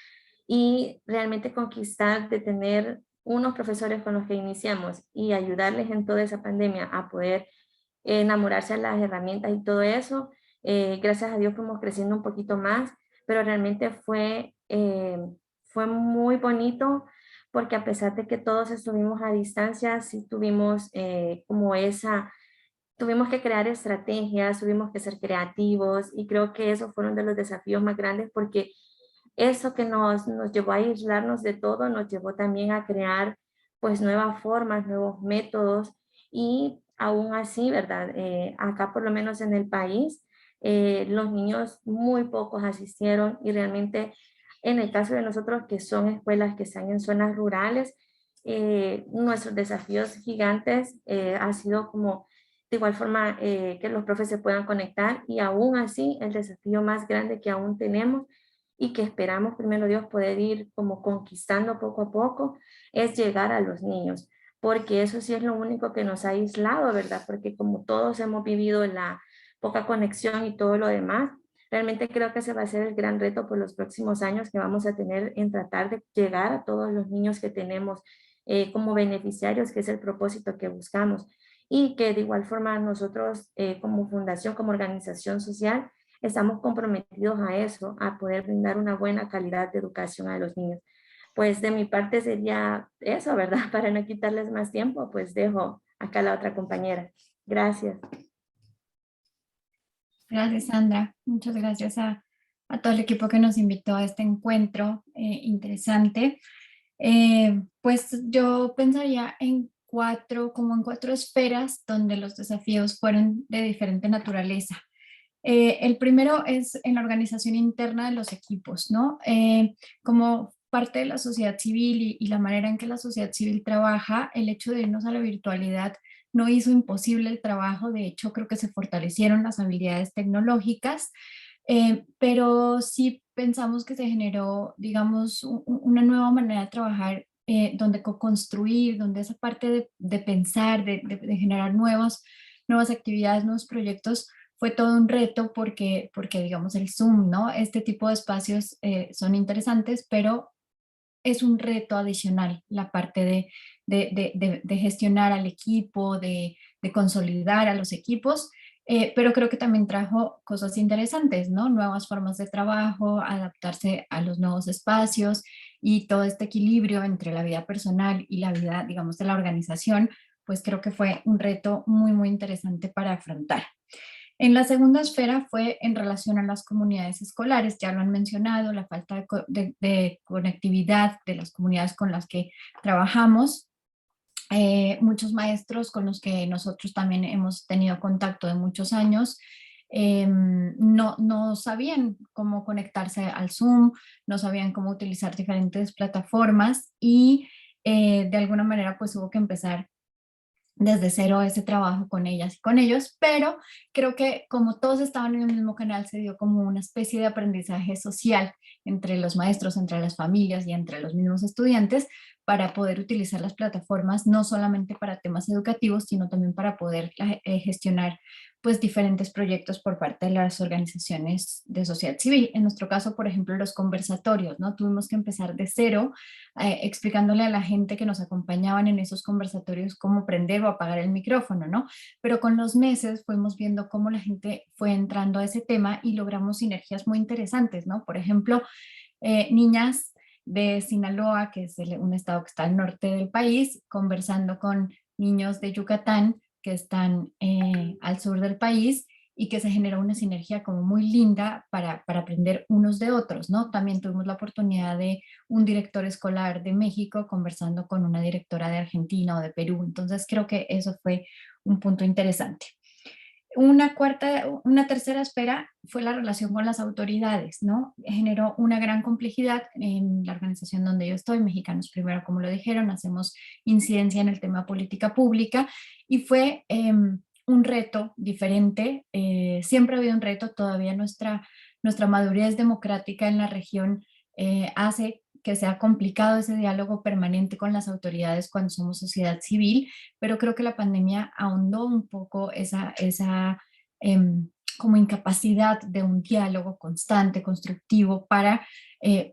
y realmente conquistar de tener unos profesores con los que iniciamos y ayudarles en toda esa pandemia a poder enamorarse de las herramientas y todo eso. Gracias a Dios fuimos creciendo un poquito más, pero realmente fue muy bonito porque a pesar de que todos estuvimos a distancia, sí tuvimos tuvimos que crear estrategias, tuvimos que ser creativos y creo que esos fueron de los desafíos más grandes porque eso que nos llevó a aislarnos de todo, nos llevó también a crear pues nuevas formas, nuevos métodos y aún así, ¿verdad? Acá por lo menos en el país, los niños muy pocos asistieron y realmente en el caso de nosotros que son escuelas que están en zonas rurales, nuestros desafíos gigantes ha sido como de igual forma que los profes se puedan conectar y aún así el desafío más grande que aún tenemos y que esperamos, primero Dios, poder ir como conquistando poco a poco, es llegar a los niños, porque eso sí es lo único que nos ha aislado, ¿verdad? Porque como todos hemos vivido la poca conexión y todo lo demás, realmente creo que ese va a ser el gran reto por los próximos años que vamos a tener en tratar de llegar a todos los niños que tenemos como beneficiarios, que es el propósito que buscamos. Y que de igual forma nosotros como fundación, como organización social, estamos comprometidos a eso, a poder brindar una buena calidad de educación a los niños. Pues de mi parte sería eso, ¿verdad? Para no quitarles más tiempo, pues dejo acá a la otra compañera. Gracias. Gracias, Sandra. Muchas gracias a todo el equipo que nos invitó a este encuentro interesante. Pues yo pensaría como en cuatro esferas donde los desafíos fueron de diferente naturaleza. El primero es en la organización interna de los equipos, ¿no? Como parte de la sociedad civil y la manera en que la sociedad civil trabaja, el hecho de irnos a la virtualidad no hizo imposible el trabajo, de hecho creo que se fortalecieron las habilidades tecnológicas, pero sí pensamos que se generó, digamos, una nueva manera de trabajar donde co-construir, donde esa parte de pensar, de generar nuevas actividades, nuevos proyectos, fue todo un reto porque digamos el Zoom, ¿no? Este tipo de espacios son interesantes, pero es un reto adicional la parte de gestionar al equipo, de consolidar a los equipos, pero creo que también trajo cosas interesantes, ¿no? Nuevas formas de trabajo, adaptarse a los nuevos espacios y todo este equilibrio entre la vida personal y la vida, digamos, de la organización, pues creo que fue un reto muy, muy interesante para afrontar. En la segunda esfera fue en relación a las comunidades escolares, ya lo han mencionado, la falta de conectividad de las comunidades con las que trabajamos. Muchos maestros con los que nosotros también hemos tenido contacto de muchos años, no sabían cómo conectarse al Zoom, no sabían cómo utilizar diferentes plataformas y de alguna manera pues hubo que empezar desde cero ese trabajo con ellas y con ellos, pero creo que como todos estaban en el mismo canal se dio como una especie de aprendizaje social entre los maestros, entre las familias y entre los mismos estudiantes para poder utilizar las plataformas no solamente para temas educativos, sino también para poder gestionar pues diferentes proyectos por parte de las organizaciones de sociedad civil. En nuestro caso, por ejemplo, los conversatorios, ¿no? Tuvimos que empezar de cero explicándole a la gente que nos acompañaban en esos conversatorios cómo prender o apagar el micrófono, ¿no? Pero con los meses fuimos viendo cómo la gente fue entrando a ese tema y logramos sinergias muy interesantes, ¿no? Por ejemplo, niñas de Sinaloa, que es un estado que está al norte del país, conversando con niños de Yucatán que están al sur del país y que se generó una sinergia como muy linda para aprender unos de otros, ¿no? También tuvimos la oportunidad de un director escolar de México conversando con una directora de Argentina o de Perú, entonces creo que eso fue un punto interesante. Una tercera esfera fue la relación con las autoridades, ¿no? Generó una gran complejidad en la organización donde yo estoy, Mexicanos Primero, como lo dijeron, hacemos incidencia en el tema política pública y fue un reto diferente, siempre ha habido un reto, todavía nuestra madurez democrática en la región hace que sea complicado ese diálogo permanente con las autoridades cuando somos sociedad civil, pero creo que la pandemia ahondó un poco esa como incapacidad de un diálogo constante, constructivo, para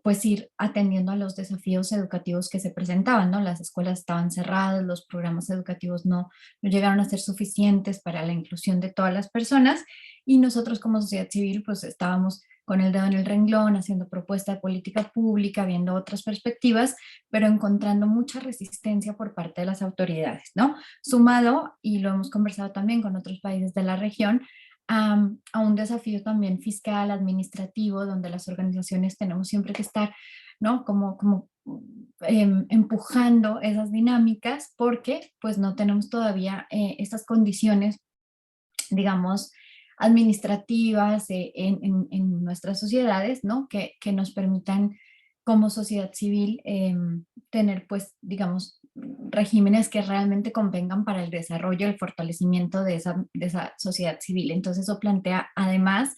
pues ir atendiendo a los desafíos educativos que se presentaban, ¿no? Las escuelas estaban cerradas, los programas educativos no llegaron a ser suficientes para la inclusión de todas las personas y nosotros como sociedad civil pues estábamos con el dedo en el renglón, haciendo propuesta de política pública, viendo otras perspectivas, pero encontrando mucha resistencia por parte de las autoridades, ¿no? Sumado, y lo hemos conversado también con otros países de la región, a un desafío también fiscal, administrativo, donde las organizaciones tenemos siempre que estar, ¿no? Como empujando esas dinámicas porque pues no tenemos todavía estas condiciones, digamos, administrativas en nuestras sociedades, ¿no? Que nos permitan como sociedad civil tener, pues, digamos, regímenes que realmente convengan para el desarrollo y el fortalecimiento de esa sociedad civil. Entonces eso plantea además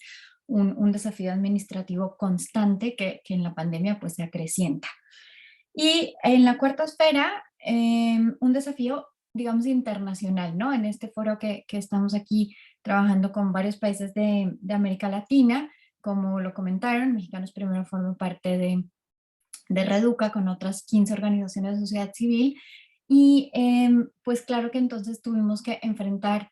un desafío administrativo constante que en la pandemia pues se acrecienta. Y en la cuarta esfera, un desafío, digamos, internacional, ¿no? En este foro que estamos aquí trabajando con varios países de América Latina, como lo comentaron, Mexicanos Primero forma parte de Reduca con otras 15 organizaciones de sociedad civil y pues claro que entonces tuvimos que enfrentar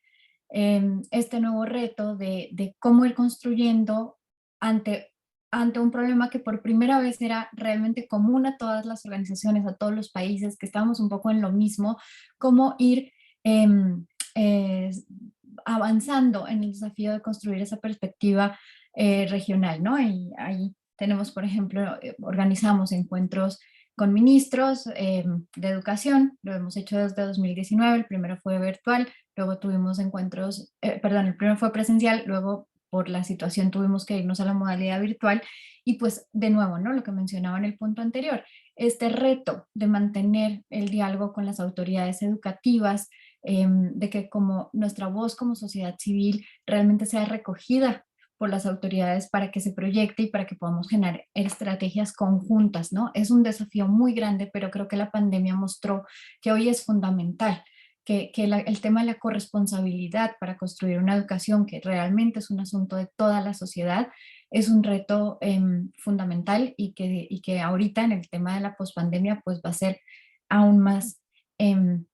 este nuevo reto de cómo ir construyendo ante un problema que por primera vez era realmente común a todas las organizaciones, a todos los países, que estábamos un poco en lo mismo, cómo ir avanzando en el desafío de construir esa perspectiva regional, ¿no? Y ahí tenemos, por ejemplo, organizamos encuentros con ministros de educación, lo hemos hecho desde 2019, el primero fue virtual, luego tuvimos encuentros, el primero fue presencial, luego por la situación tuvimos que irnos a la modalidad virtual y pues de nuevo, ¿no? Lo que mencionaba en el punto anterior, este reto de mantener el diálogo con las autoridades educativas, de que como nuestra voz como sociedad civil realmente sea recogida por las autoridades para que se proyecte y para que podamos generar estrategias conjuntas, ¿no? Es un desafío muy grande, pero creo que la pandemia mostró que hoy es fundamental, que el tema de la corresponsabilidad para construir una educación que realmente es un asunto de toda la sociedad, es un reto fundamental y que ahorita en el tema de la pospandemia pues va a ser aún más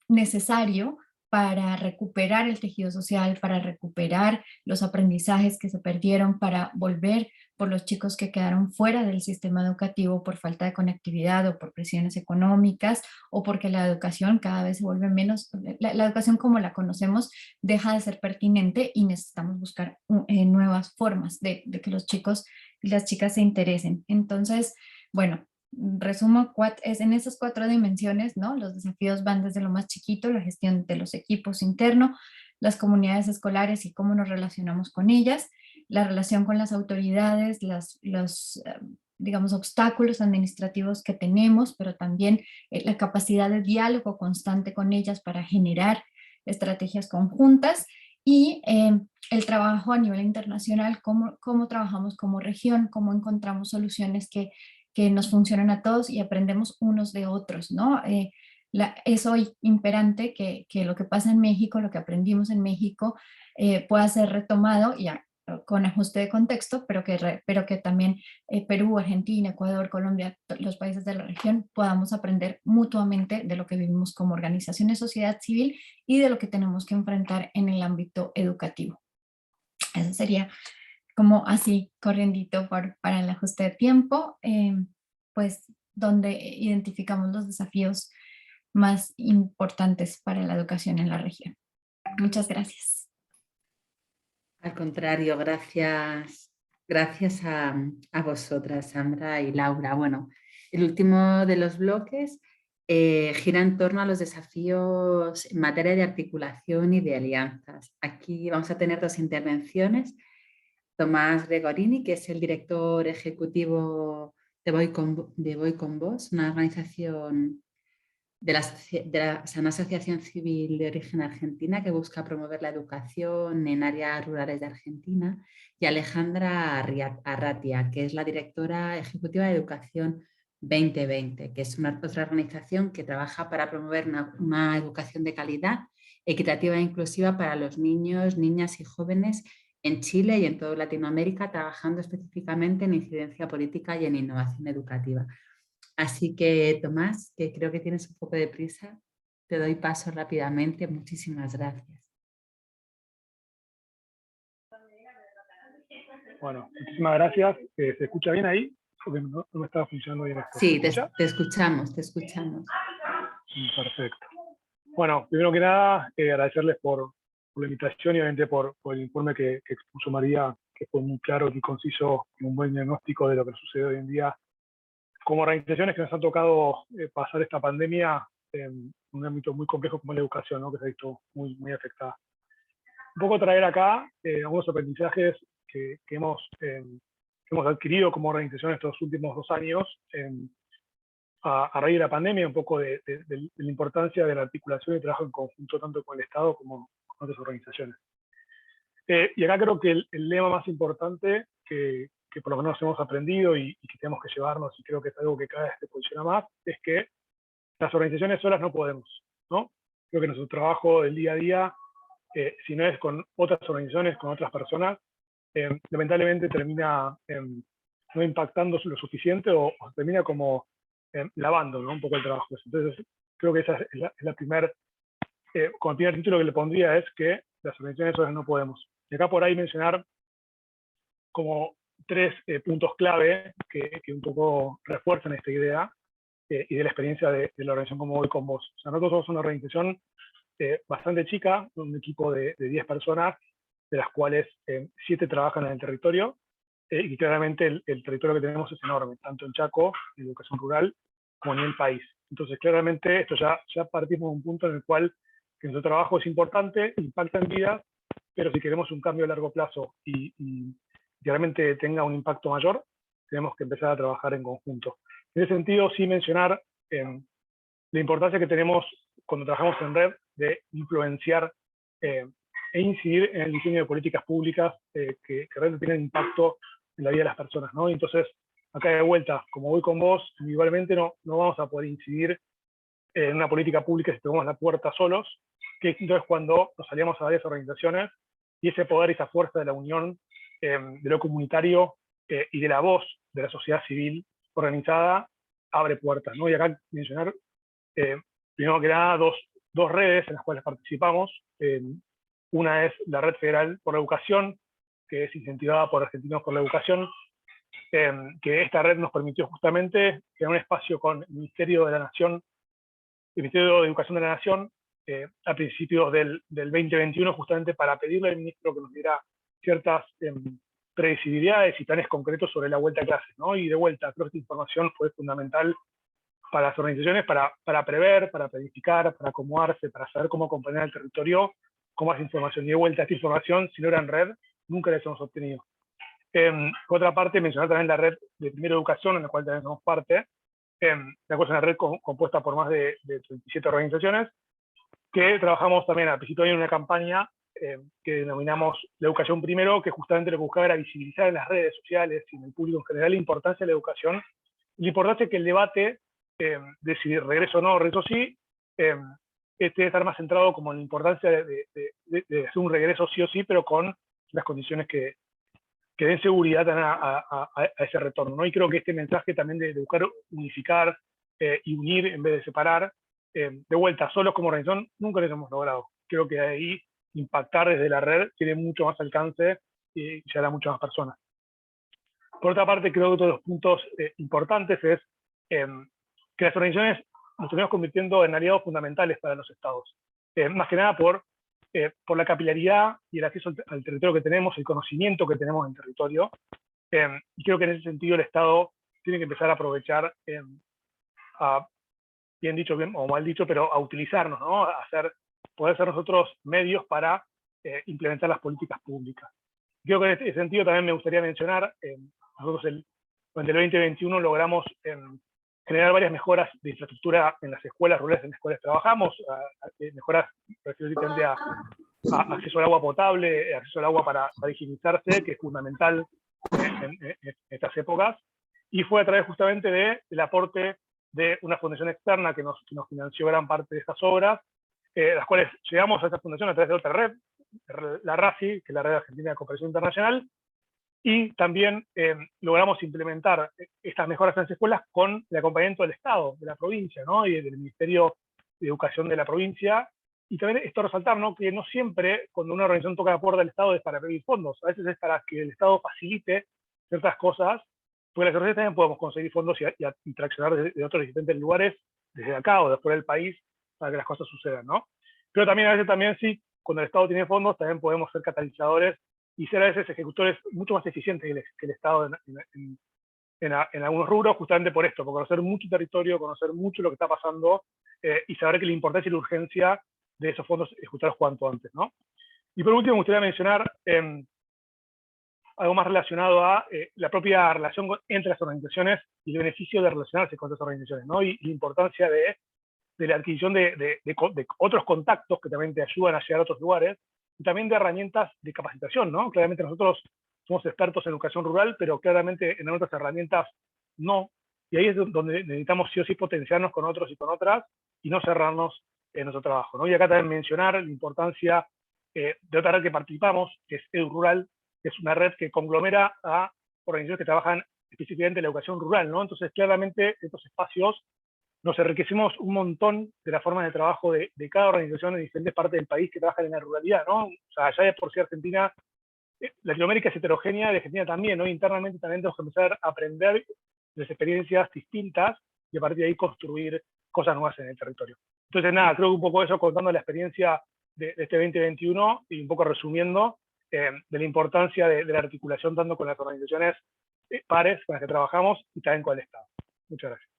necesario para recuperar el tejido social, para recuperar los aprendizajes que se perdieron, para volver por los chicos que quedaron fuera del sistema educativo por falta de conectividad o por presiones económicas o porque la educación cada vez se vuelve menos, la educación como la conocemos deja de ser pertinente y necesitamos buscar nuevas formas de que los chicos y las chicas se interesen. Entonces, bueno, resumo, es en esas 4 dimensiones, ¿no? Los desafíos van desde lo más chiquito, la gestión de los equipos internos, las comunidades escolares y cómo nos relacionamos con ellas, la relación con las autoridades, los digamos, obstáculos administrativos que tenemos, pero también la capacidad de diálogo constante con ellas para generar estrategias conjuntas y el trabajo a nivel internacional, cómo trabajamos como región, cómo encontramos soluciones que nos funcionan a todos y aprendemos unos de otros, ¿no? Es hoy imperante que lo que pasa en México, lo que aprendimos en México, pueda ser retomado ya con ajuste de contexto, pero que también Perú, Argentina, Ecuador, Colombia, los países de la región podamos aprender mutuamente de lo que vivimos como organización de sociedad civil y de lo que tenemos que enfrentar en el ámbito educativo. Eso sería como así, corriendito para el ajuste de tiempo, pues donde identificamos los desafíos más importantes para la educación en la región. Muchas gracias. Al contrario, gracias a vosotras, Sandra y Laura. Bueno, el último de los bloques gira en torno a los desafíos en materia de articulación y de alianzas. Aquí vamos a tener 2 intervenciones. Tomás Gregorini, que es el director ejecutivo de Voy con Vos, una organización una asociación civil de origen argentina que busca promover la educación en áreas rurales de Argentina, y Alejandra Arratia, que es la directora ejecutiva de Educación 2020, que es otra organización que trabaja para promover una educación de calidad, equitativa e inclusiva para los niños, niñas y jóvenes en Chile y en toda Latinoamérica, trabajando específicamente en incidencia política y en innovación educativa. Así que, Tomás, que creo que tienes un poco de prisa, te doy paso rápidamente. Muchísimas gracias. Bueno, muchísimas gracias. ¿Se escucha bien ahí? Porque no me estaba funcionando bien esto. Sí, te escuchamos, te escuchamos. Perfecto. Bueno, primero que nada, agradecerles por la invitación y obviamente por el informe que expuso María, que fue muy claro y conciso, y un buen diagnóstico de lo que sucede hoy en día como organizaciones que nos han tocado pasar esta pandemia en un ámbito muy complejo como la educación, ¿no? Que se ha visto muy, muy afectada. Un poco traer acá algunos aprendizajes que hemos adquirido como organización estos últimos 2 años a raíz de la pandemia, un poco de la importancia de la articulación y trabajo en conjunto tanto con el Estado como con otras organizaciones. Y acá creo que el lema más importante que por lo menos hemos aprendido y que tenemos que llevarnos, y creo que es algo que cada vez se posiciona más, es que las organizaciones solas no podemos, ¿no? Creo que nuestro trabajo del día a día, si no es con otras organizaciones, con otras personas, lamentablemente termina no impactando lo suficiente o termina como lavando, ¿no? Un poco el trabajo. Entonces, creo que esa es la primera, como el primer título que le pondría es que las organizaciones solas no podemos. Y acá por ahí mencionar como 3 puntos clave que un poco refuerzan esta idea y de la experiencia de la organización como Voy con Vos. O sea, nosotros somos una organización bastante chica, un equipo de 10 personas, de las cuales 7 trabajan en el territorio, y claramente el territorio que tenemos es enorme, tanto en Chaco, en educación rural, como en el país. Entonces, claramente, esto ya partimos de un punto en el cual que nuestro trabajo es importante, impacta en vidas, pero si queremos un cambio a largo plazo y realmente tenga un impacto mayor, tenemos que empezar a trabajar en conjunto. En ese sentido, sí mencionar la importancia que tenemos cuando trabajamos en red de influenciar e incidir en el diseño de políticas públicas que realmente tienen impacto en la vida de las personas, ¿no? Y entonces, acá de vuelta, como Voy con Vos, individualmente no vamos a poder incidir en una política pública si tomamos la puerta solos, que entonces cuando nos aliamos a varias organizaciones y ese poder y esa fuerza de la unión de lo comunitario y de la voz de la sociedad civil organizada abre puertas, ¿no? Y acá mencionar, primero que nada, dos redes en las cuales participamos. Una es la Red Federal por la Educación, que es incentivada por Argentinos por la Educación, que esta red nos permitió justamente crear un espacio con el Ministerio de la Nación, el Ministerio de Educación de la Nación, a principios del 2021, justamente para pedirle al ministro que nos diera ciertas previsibilidades y planes concretos sobre la vuelta a clases, ¿no? Y de vuelta, creo que esta información fue fundamental para las organizaciones, para prever, para planificar, para acomodarse, para saber cómo acompañar al territorio, con más información. Y de vuelta, esta información, si no era en red, nunca la hemos obtenido. Por otra parte, mencionar también la red de Primera Educación, en la cual también somos parte. La cosa es una red compuesta por más de 37 organizaciones, que trabajamos también al principio en una campaña que denominamos La Educación Primero, que justamente lo que buscaba era visibilizar en las redes sociales y en el público en general la importancia de la educación, y la importancia que el debate de si regreso o no, regreso sí, debe estar más centrado como en la importancia de hacer un regreso sí o sí, pero con las condiciones que den seguridad a ese retorno, ¿no? Y creo que este mensaje también de buscar unificar y unir en vez de separar, de vuelta, solos como organización, nunca lo hemos logrado. Creo que ahí impactar desde la red tiene mucho más alcance y llegará a muchas más personas. Por otra parte, creo que otro de los puntos importantes es que las organizaciones nos terminamos convirtiendo en aliados fundamentales para los estados. Más que nada por la capilaridad y el acceso al territorio que tenemos, el conocimiento que tenemos en territorio. Y creo que en ese sentido el Estado tiene que empezar a aprovechar, bien dicho bien, o mal dicho, pero a utilizarnos, ¿no? Poder ser nosotros medios para implementar las políticas públicas. Creo que en ese sentido también me gustaría mencionar, nosotros durante el 2021 logramos generar varias mejoras de infraestructura en las escuelas rurales en las cuales trabajamos, mejoras referidas a acceso al agua potable, acceso al agua para higienizarse, que es fundamental en estas épocas, y fue a través justamente del aporte de una fundación externa que nos financió gran parte de estas obras, las cuales llegamos a esta fundación a través de otra red, la RACI, que es la Red Argentina de Cooperación Internacional, y también logramos implementar estas mejoras en las escuelas con el acompañamiento del Estado, de la provincia, ¿no? Y del Ministerio de Educación de la provincia, Y también esto resaltar, ¿no?, que no siempre cuando una organización toca la puerta del Estado es para pedir fondos, a veces es para que el Estado facilite ciertas cosas, porque las organizaciones también podemos conseguir fondos y traccionar de otros diferentes lugares, desde acá o de fuera del país, para que las cosas sucedan, ¿no? Pero también a veces también sí, cuando el Estado tiene fondos, también podemos ser catalizadores y ser a veces ejecutores mucho más eficientes que el Estado en algunos rubros, justamente por esto, por conocer mucho territorio, conocer mucho lo que está pasando y saber que la importancia y la urgencia de esos fondos ejecutarlos cuanto antes, ¿no? Y por último, me gustaría mencionar algo más relacionado a la propia relación entre las organizaciones y el beneficio de relacionarse con otras organizaciones, ¿no? Y la importancia de la adquisición de otros contactos que también te ayudan a llegar a otros lugares, y también de herramientas de capacitación, ¿no? Claramente nosotros somos expertos en educación rural, pero claramente en otras herramientas no, y ahí es donde necesitamos sí o sí potenciarnos con otros y con otras, y no cerrarnos en nuestro trabajo, ¿no? Y acá también mencionar la importancia de otra red que participamos, que es EduRural, que es una red que conglomera a organizaciones que trabajan específicamente en la educación rural, ¿no? Entonces, claramente, estos espacios nos enriquecemos un montón de la forma de trabajo de cada organización en diferentes partes del país que trabajan en la ruralidad, ¿no? O sea, ya de por sí Argentina, Latinoamérica es heterogénea, y Argentina también, ¿no? Internamente también tenemos que empezar a aprender de las experiencias distintas y a partir de ahí construir cosas nuevas en el territorio. Entonces, nada, creo que un poco eso contando la experiencia de este 2021 y un poco resumiendo de la importancia de la articulación tanto con las organizaciones pares con las que trabajamos y también con el Estado. Muchas gracias.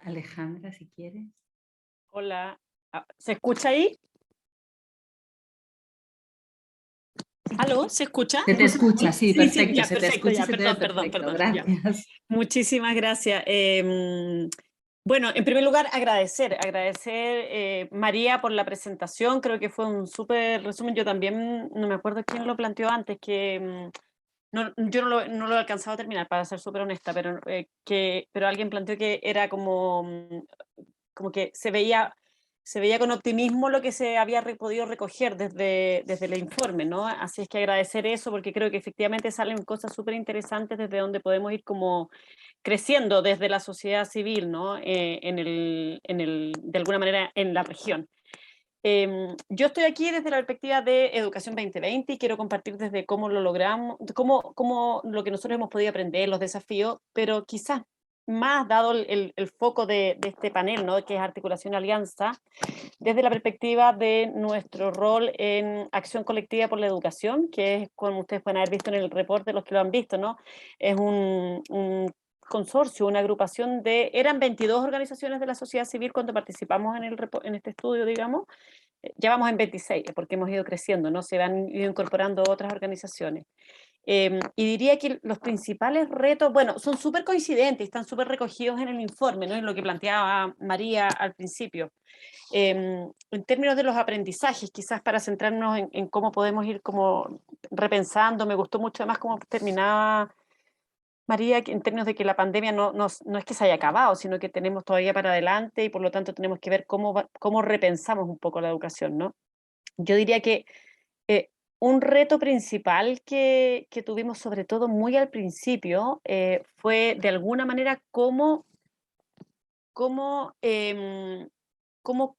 Alejandra, si quieres. Hola, ¿se escucha ahí? ¿Aló? ¿Se escucha? Se te escucha, sí, perfecto. Ya, se te perfecto, escucha, ya, se te ve perdón, perfecto. ya. Gracias. Muchísimas gracias. Bueno, en primer lugar, agradecer María por la presentación, creo que fue un súper resumen. Yo también, no me acuerdo quién lo planteó antes, que yo no lo he alcanzado a terminar, para ser súper honesta, pero alguien planteó que era como que se veía con optimismo lo que se había podido recoger desde el informe, ¿no? Así es que agradecer eso, porque creo que efectivamente salen cosas súper interesantes desde donde podemos ir como creciendo desde la sociedad civil, ¿no? De alguna manera en la región. Yo estoy aquí desde la perspectiva de Educación 2020 y quiero compartir desde cómo lo logramos, cómo lo que nosotros hemos podido aprender, los desafíos, pero quizás más dado el foco de este panel, ¿no?, que es Articulación Alianza, desde la perspectiva de nuestro rol en Acción Colectiva por la Educación, que es, como ustedes pueden haber visto en el reporte, los que lo han visto, ¿no?, es un consorcio, una agrupación eran 22 organizaciones de la sociedad civil cuando participamos en este estudio, digamos. Ya vamos en 26, porque hemos ido creciendo, ¿no? Se han ido incorporando otras organizaciones. Y diría que los principales retos, bueno, son súper coincidentes, están súper recogidos en el informe, ¿no?, en lo que planteaba María al principio. En términos de los aprendizajes, quizás para centrarnos en cómo podemos ir como repensando, me gustó mucho además cómo terminaba María, en términos de que la pandemia no es que se haya acabado, sino que tenemos todavía para adelante y por lo tanto tenemos que ver cómo repensamos un poco la educación, ¿no? Yo diría que un reto principal que tuvimos, sobre todo muy al principio, fue de alguna manera cómo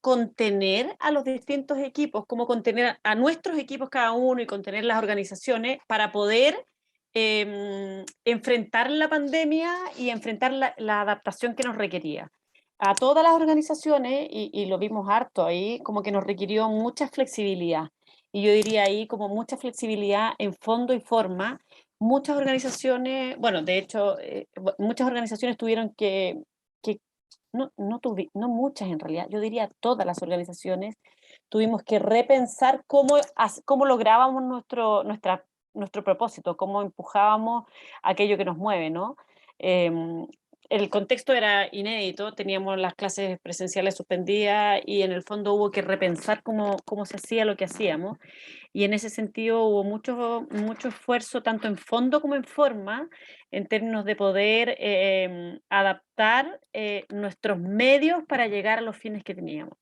contener a los distintos equipos, cómo contener a nuestros equipos cada uno y contener las organizaciones para poder enfrentar la pandemia y enfrentar la adaptación que nos requería. A todas las organizaciones, y lo vimos harto ahí, como que nos requirió mucha flexibilidad. Y yo diría ahí como mucha flexibilidad en fondo y forma. Muchas organizaciones, bueno, de hecho, muchas organizaciones tuvieron no muchas en realidad, yo diría todas las organizaciones, tuvimos que repensar cómo lográbamos nuestro propósito, cómo empujábamos aquello que nos mueve, ¿no? El contexto era inédito, teníamos las clases presenciales suspendidas y en el fondo hubo que repensar cómo se hacía lo que hacíamos, y en ese sentido hubo mucho esfuerzo tanto en fondo como en forma en términos de poder adaptar nuestros medios para llegar a los fines que teníamos.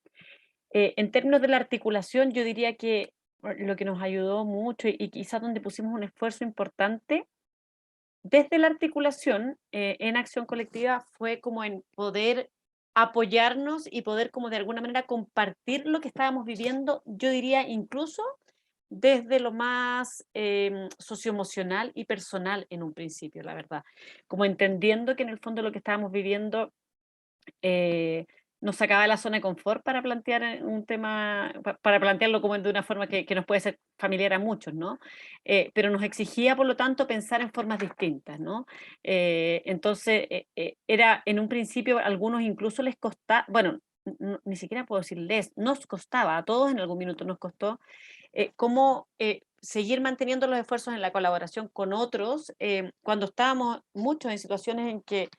En términos de la articulación, yo diría que lo que nos ayudó mucho y quizás donde pusimos un esfuerzo importante desde la articulación en acción colectiva fue como en poder apoyarnos y poder como de alguna manera compartir lo que estábamos viviendo, yo diría incluso desde lo más socioemocional y personal en un principio, la verdad. Como entendiendo que en el fondo lo que estábamos viviendo nos sacaba de la zona de confort para plantear un tema, para plantearlo como de una forma que nos puede ser familiar a muchos, ¿no? Pero nos exigía, por lo tanto, pensar en formas distintas, ¿no? Entonces, era en un principio, a algunos incluso les costaba, bueno, ni siquiera puedo decirles, nos costaba, a todos en algún minuto nos costó, cómo seguir manteniendo los esfuerzos en la colaboración con otros, cuando estábamos muchos en situaciones en que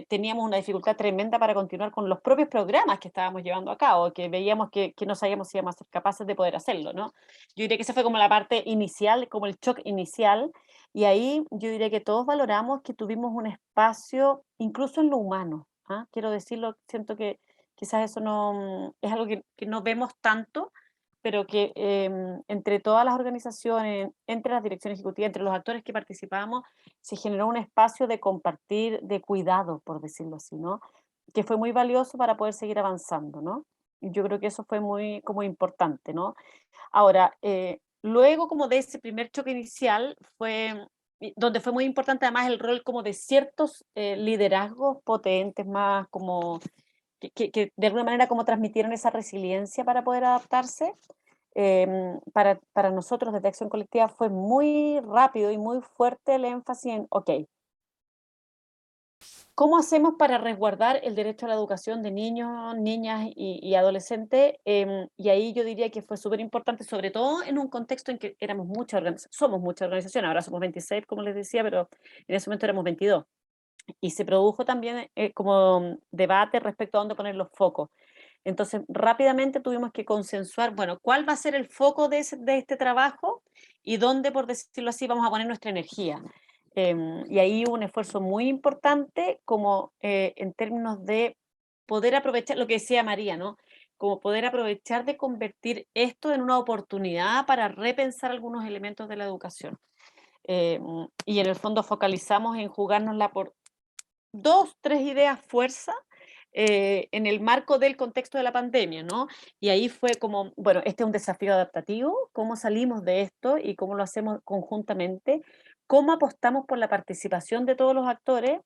teníamos una dificultad tremenda para continuar con los propios programas que estábamos llevando a cabo, que veíamos que no sabíamos si íbamos a ser capaces de poder hacerlo, ¿no? Yo diría que esa fue como la parte inicial, como el shock inicial, y ahí yo diría que todos valoramos que tuvimos un espacio, incluso en lo humano, ¿ah? Quiero decirlo, siento que quizás eso no es algo que no vemos tanto, pero que entre todas las organizaciones, entre las direcciones ejecutivas, entre los actores que participamos, se generó un espacio de compartir, de cuidado, por decirlo así, ¿no? Que fue muy valioso para poder seguir avanzando, ¿no? Y yo creo que eso fue muy como importante, ¿no? Ahora, luego como de ese primer choque inicial, donde fue muy importante además el rol como de ciertos liderazgos potentes, más como que de alguna manera como transmitieron esa resiliencia para poder adaptarse. Para nosotros desde Acción Colectiva fue muy rápido y muy fuerte el énfasis en, ok, ¿cómo hacemos para resguardar el derecho a la educación de niños, niñas y adolescentes? Y ahí yo diría que fue súper importante, sobre todo en un contexto en que somos muchas organizaciones, ahora somos 26, como les decía, pero en ese momento éramos 22. Y se produjo también como debate respecto a dónde poner los focos. Entonces, rápidamente tuvimos que consensuar, bueno, cuál va a ser el foco de este trabajo y dónde, por decirlo así, vamos a poner nuestra energía. Y ahí hubo un esfuerzo muy importante como en términos de poder aprovechar, lo que decía María, ¿no? Como poder aprovechar de convertir esto en una oportunidad para repensar algunos elementos de la educación. Y en el fondo focalizamos en jugárnosla por 2, 3 ideas fuerza en el marco del contexto de la pandemia, ¿no? Y ahí fue como, bueno, este es un desafío adaptativo, ¿cómo salimos de esto y cómo lo hacemos conjuntamente? ¿Cómo apostamos por la participación de todos los actores?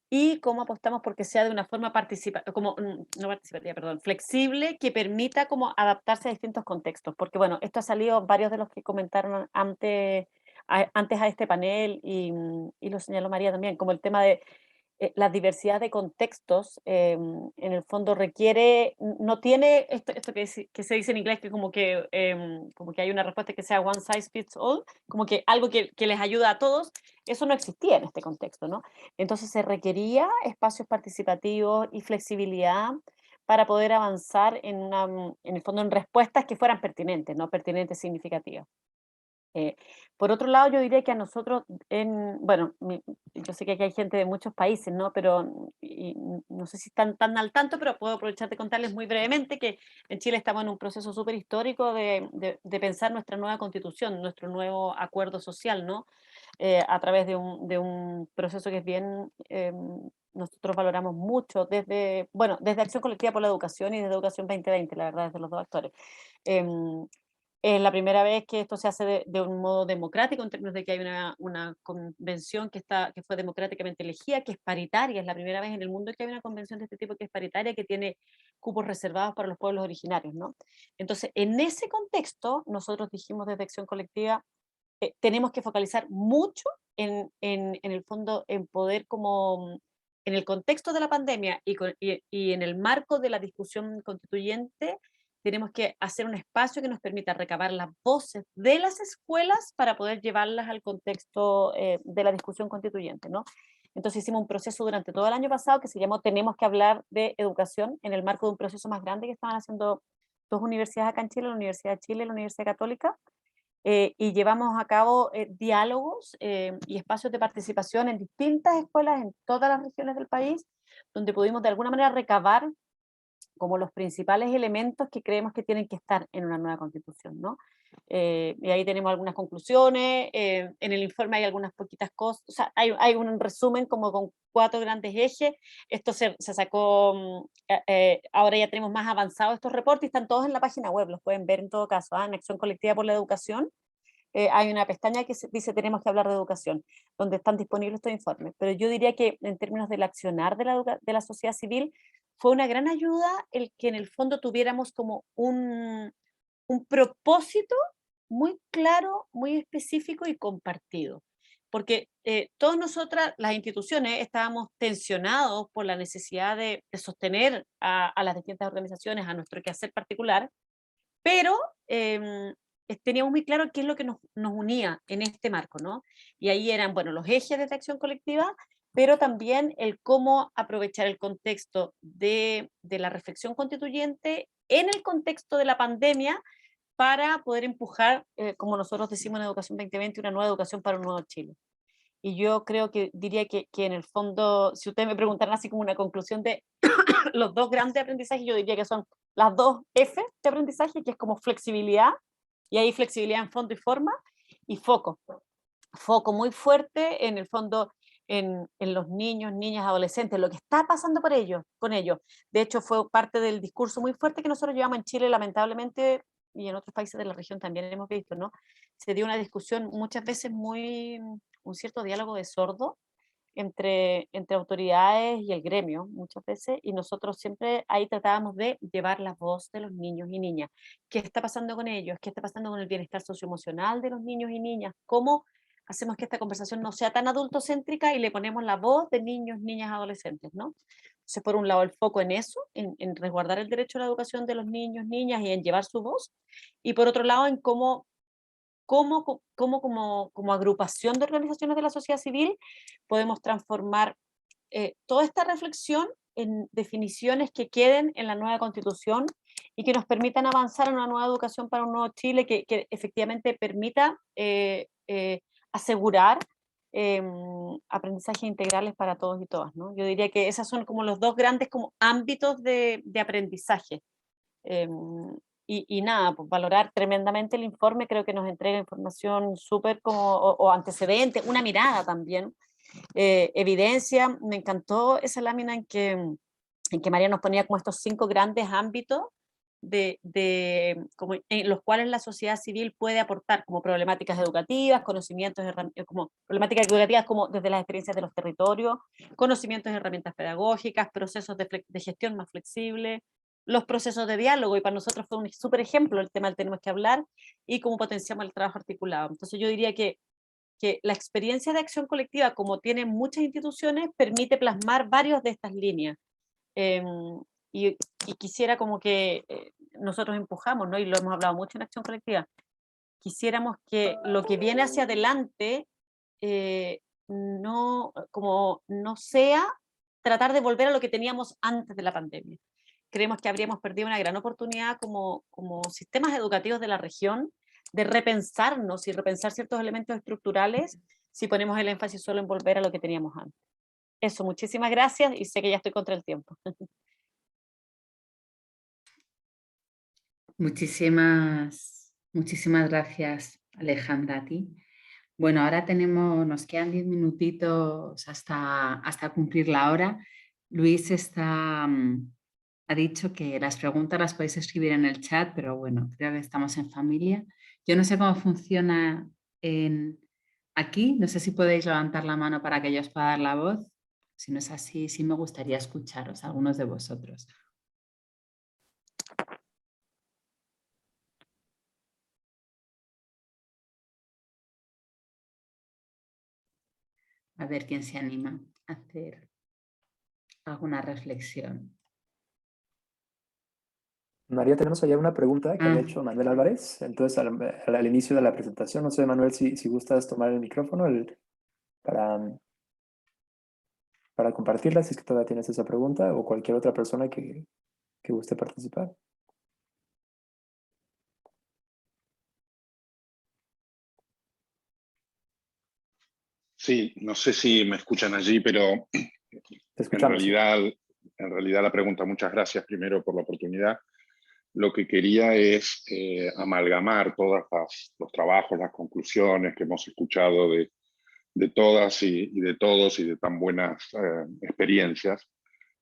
Y cómo apostamos porque sea de una forma no participativa, perdón, flexible, que permita como adaptarse a distintos contextos. Porque bueno, esto ha salido varios de los que comentaron antes a este panel y lo señaló María también, como el tema de la diversidad de contextos, en el fondo requiere, no tiene esto que se dice en inglés, que como que hay una respuesta que sea one size fits all, como que algo que les ayuda a todos, eso no existía en este contexto, ¿no? Entonces se requería espacios participativos y flexibilidad para poder avanzar en el fondo en respuestas que fueran pertinentes, ¿no? Pertinentes, significativas. Por otro lado, yo diría que a nosotros, bueno, yo sé que aquí hay gente de muchos países, ¿no? Pero no sé si están tan al tanto, pero puedo aprovechar de contarles muy brevemente que en Chile estamos en un proceso súper histórico de pensar nuestra nueva constitución, nuestro nuevo acuerdo social, ¿no? A través de un proceso que es bien, nosotros valoramos mucho desde Acción Colectiva por la Educación y desde Educación 2020, la verdad, desde los dos actores. Em, es la primera vez que esto se hace de un modo democrático, en términos de que hay una convención que fue democráticamente elegida, que es paritaria. Es la primera vez en el mundo que hay una convención de este tipo que es paritaria, que tiene cupos reservados para los pueblos originarios, ¿no? Entonces, en ese contexto, nosotros dijimos desde Acción Colectiva, tenemos que focalizar mucho en el fondo, en poder como, en el contexto de la pandemia y en el marco de la discusión constituyente, tenemos que hacer un espacio que nos permita recabar las voces de las escuelas para poder llevarlas al contexto de la discusión constituyente, ¿no? Entonces hicimos un proceso durante todo el año pasado que se llamó Tenemos que hablar de educación, en el marco de un proceso más grande que estaban haciendo dos universidades acá en Chile, la Universidad de Chile y la Universidad Católica, y llevamos a cabo diálogos y espacios de participación en distintas escuelas en todas las regiones del país, donde pudimos de alguna manera recabar como los principales elementos que creemos que tienen que estar en una nueva constitución, ¿no? Y ahí tenemos algunas conclusiones, en el informe hay algunas poquitas cosas, o sea, hay un resumen como con 4 grandes ejes. Esto se sacó, ahora ya tenemos más avanzados estos reportes, están todos en la página web, los pueden ver en todo caso, en Acción Colectiva por la Educación. Hay una pestaña que dice tenemos que hablar de educación, donde están disponibles estos informes, pero yo diría que en términos del accionar de la sociedad civil, fue una gran ayuda el que en el fondo tuviéramos como un propósito muy claro, muy específico y compartido. Porque todas nosotras, las instituciones, estábamos tensionados por la necesidad de sostener a las distintas organizaciones, a nuestro quehacer particular, pero teníamos muy claro qué es lo que nos unía en este marco, ¿no? Y ahí eran, bueno, los ejes de esta acción colectiva, pero también el cómo aprovechar el contexto de la reflexión constituyente en el contexto de la pandemia para poder empujar, como nosotros decimos en Educación 2020, una nueva educación para un nuevo Chile. Y yo creo que diría que en el fondo, si ustedes me preguntaran así como una conclusión de los 2 grandes aprendizajes, yo diría que son las 2 F de aprendizaje, que es como flexibilidad, y ahí flexibilidad en fondo y forma, y foco. Foco muy fuerte en el fondo en los niños, niñas, adolescentes, lo que está pasando con ellos. De hecho, fue parte del discurso muy fuerte que nosotros llevamos en Chile, lamentablemente, y en otros países de la región también hemos visto, ¿no? Se dio una discusión muchas veces un cierto diálogo de sordo entre autoridades y el gremio, muchas veces, y nosotros siempre ahí tratábamos de llevar la voz de los niños y niñas. ¿Qué está pasando con ellos? ¿Qué está pasando con el bienestar socioemocional de los niños y niñas? ¿Cómo hacemos que esta conversación no sea tan adultocéntrica y le ponemos la voz de niños, niñas, adolescentes, ¿no? Entonces, por un lado, el foco en eso, en resguardar el derecho a la educación de los niños, niñas y en llevar su voz, y por otro lado, en cómo como agrupación de organizaciones de la sociedad civil podemos transformar toda esta reflexión en definiciones que queden en la nueva Constitución y que nos permitan avanzar a una nueva educación para un nuevo Chile que efectivamente permita asegurar aprendizajes integrales para todos y todas, ¿no? Yo diría que esos son como los 2 grandes como ámbitos de aprendizaje. Y nada, pues valorar tremendamente el informe, creo que nos entrega información súper como, o antecedente, una mirada también, evidencia. Me encantó esa lámina en que María nos ponía como estos 5 grandes ámbitos como en los cuales la sociedad civil puede aportar como problemáticas educativas, conocimientos, como problemáticas educativas como desde las experiencias de los territorios, conocimientos de herramientas pedagógicas, procesos de gestión más flexibles, los procesos de diálogo, y para nosotros fue un súper ejemplo el tema del tenemos que hablar y cómo potenciamos el trabajo articulado. Entonces yo diría que la experiencia de acción colectiva, como tiene muchas instituciones, permite plasmar varios de estas líneas. Y quisiera como que nosotros empujamos, ¿no? Y lo hemos hablado mucho en acción colectiva, quisiéramos que lo que viene hacia adelante no sea tratar de volver a lo que teníamos antes de la pandemia. Creemos que habríamos perdido una gran oportunidad como sistemas educativos de la región de repensarnos y repensar ciertos elementos estructurales si ponemos el énfasis solo en volver a lo que teníamos antes. Eso, muchísimas gracias y sé que ya estoy contra el tiempo. Muchísimas gracias, Alejandra, a ti. Bueno, ahora nos quedan 10 minutitos hasta cumplir la hora. Luis ha dicho que las preguntas las podéis escribir en el chat, pero bueno, creo que estamos en familia. Yo no sé cómo funciona aquí, no sé si podéis levantar la mano para que yo os pueda dar la voz. Si no es así, sí me gustaría escucharos, algunos de vosotros. A ver quién se anima a hacer alguna reflexión. María, tenemos allá una pregunta que había hecho Manuel Álvarez, entonces al inicio de la presentación. No sé, Manuel, si gustas tomar el micrófono para compartirla, si es que todavía tienes esa pregunta, o cualquier otra persona que guste participar. Sí, no sé si me escuchan allí, pero en realidad la pregunta, muchas gracias primero por la oportunidad. lo que quería es amalgamar todos los trabajos, las conclusiones que hemos escuchado de todas y de todos y de tan buenas experiencias,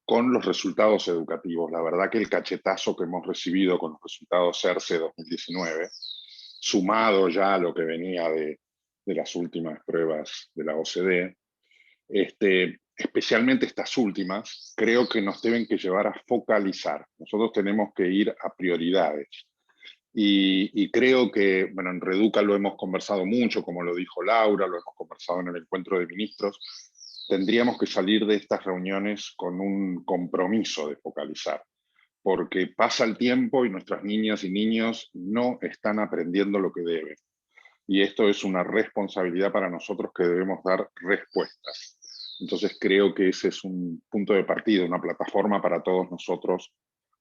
con los resultados educativos. La verdad que el cachetazo que hemos recibido con los resultados CERCE 2019, sumado ya a lo que venía de las últimas pruebas de la OCDE, especialmente estas últimas, creo que nos deben que llevar a focalizar. Nosotros tenemos que ir a prioridades. Y creo que, bueno, en Reduca lo hemos conversado mucho, como lo dijo Laura, lo hemos conversado en el encuentro de ministros. Tendríamos que salir de estas reuniones con un compromiso de focalizar, porque pasa el tiempo y nuestras niñas y niños no están aprendiendo lo que deben. Y esto es una responsabilidad para nosotros que debemos dar respuestas. Entonces creo que ese es un punto de partida, una plataforma para todos nosotros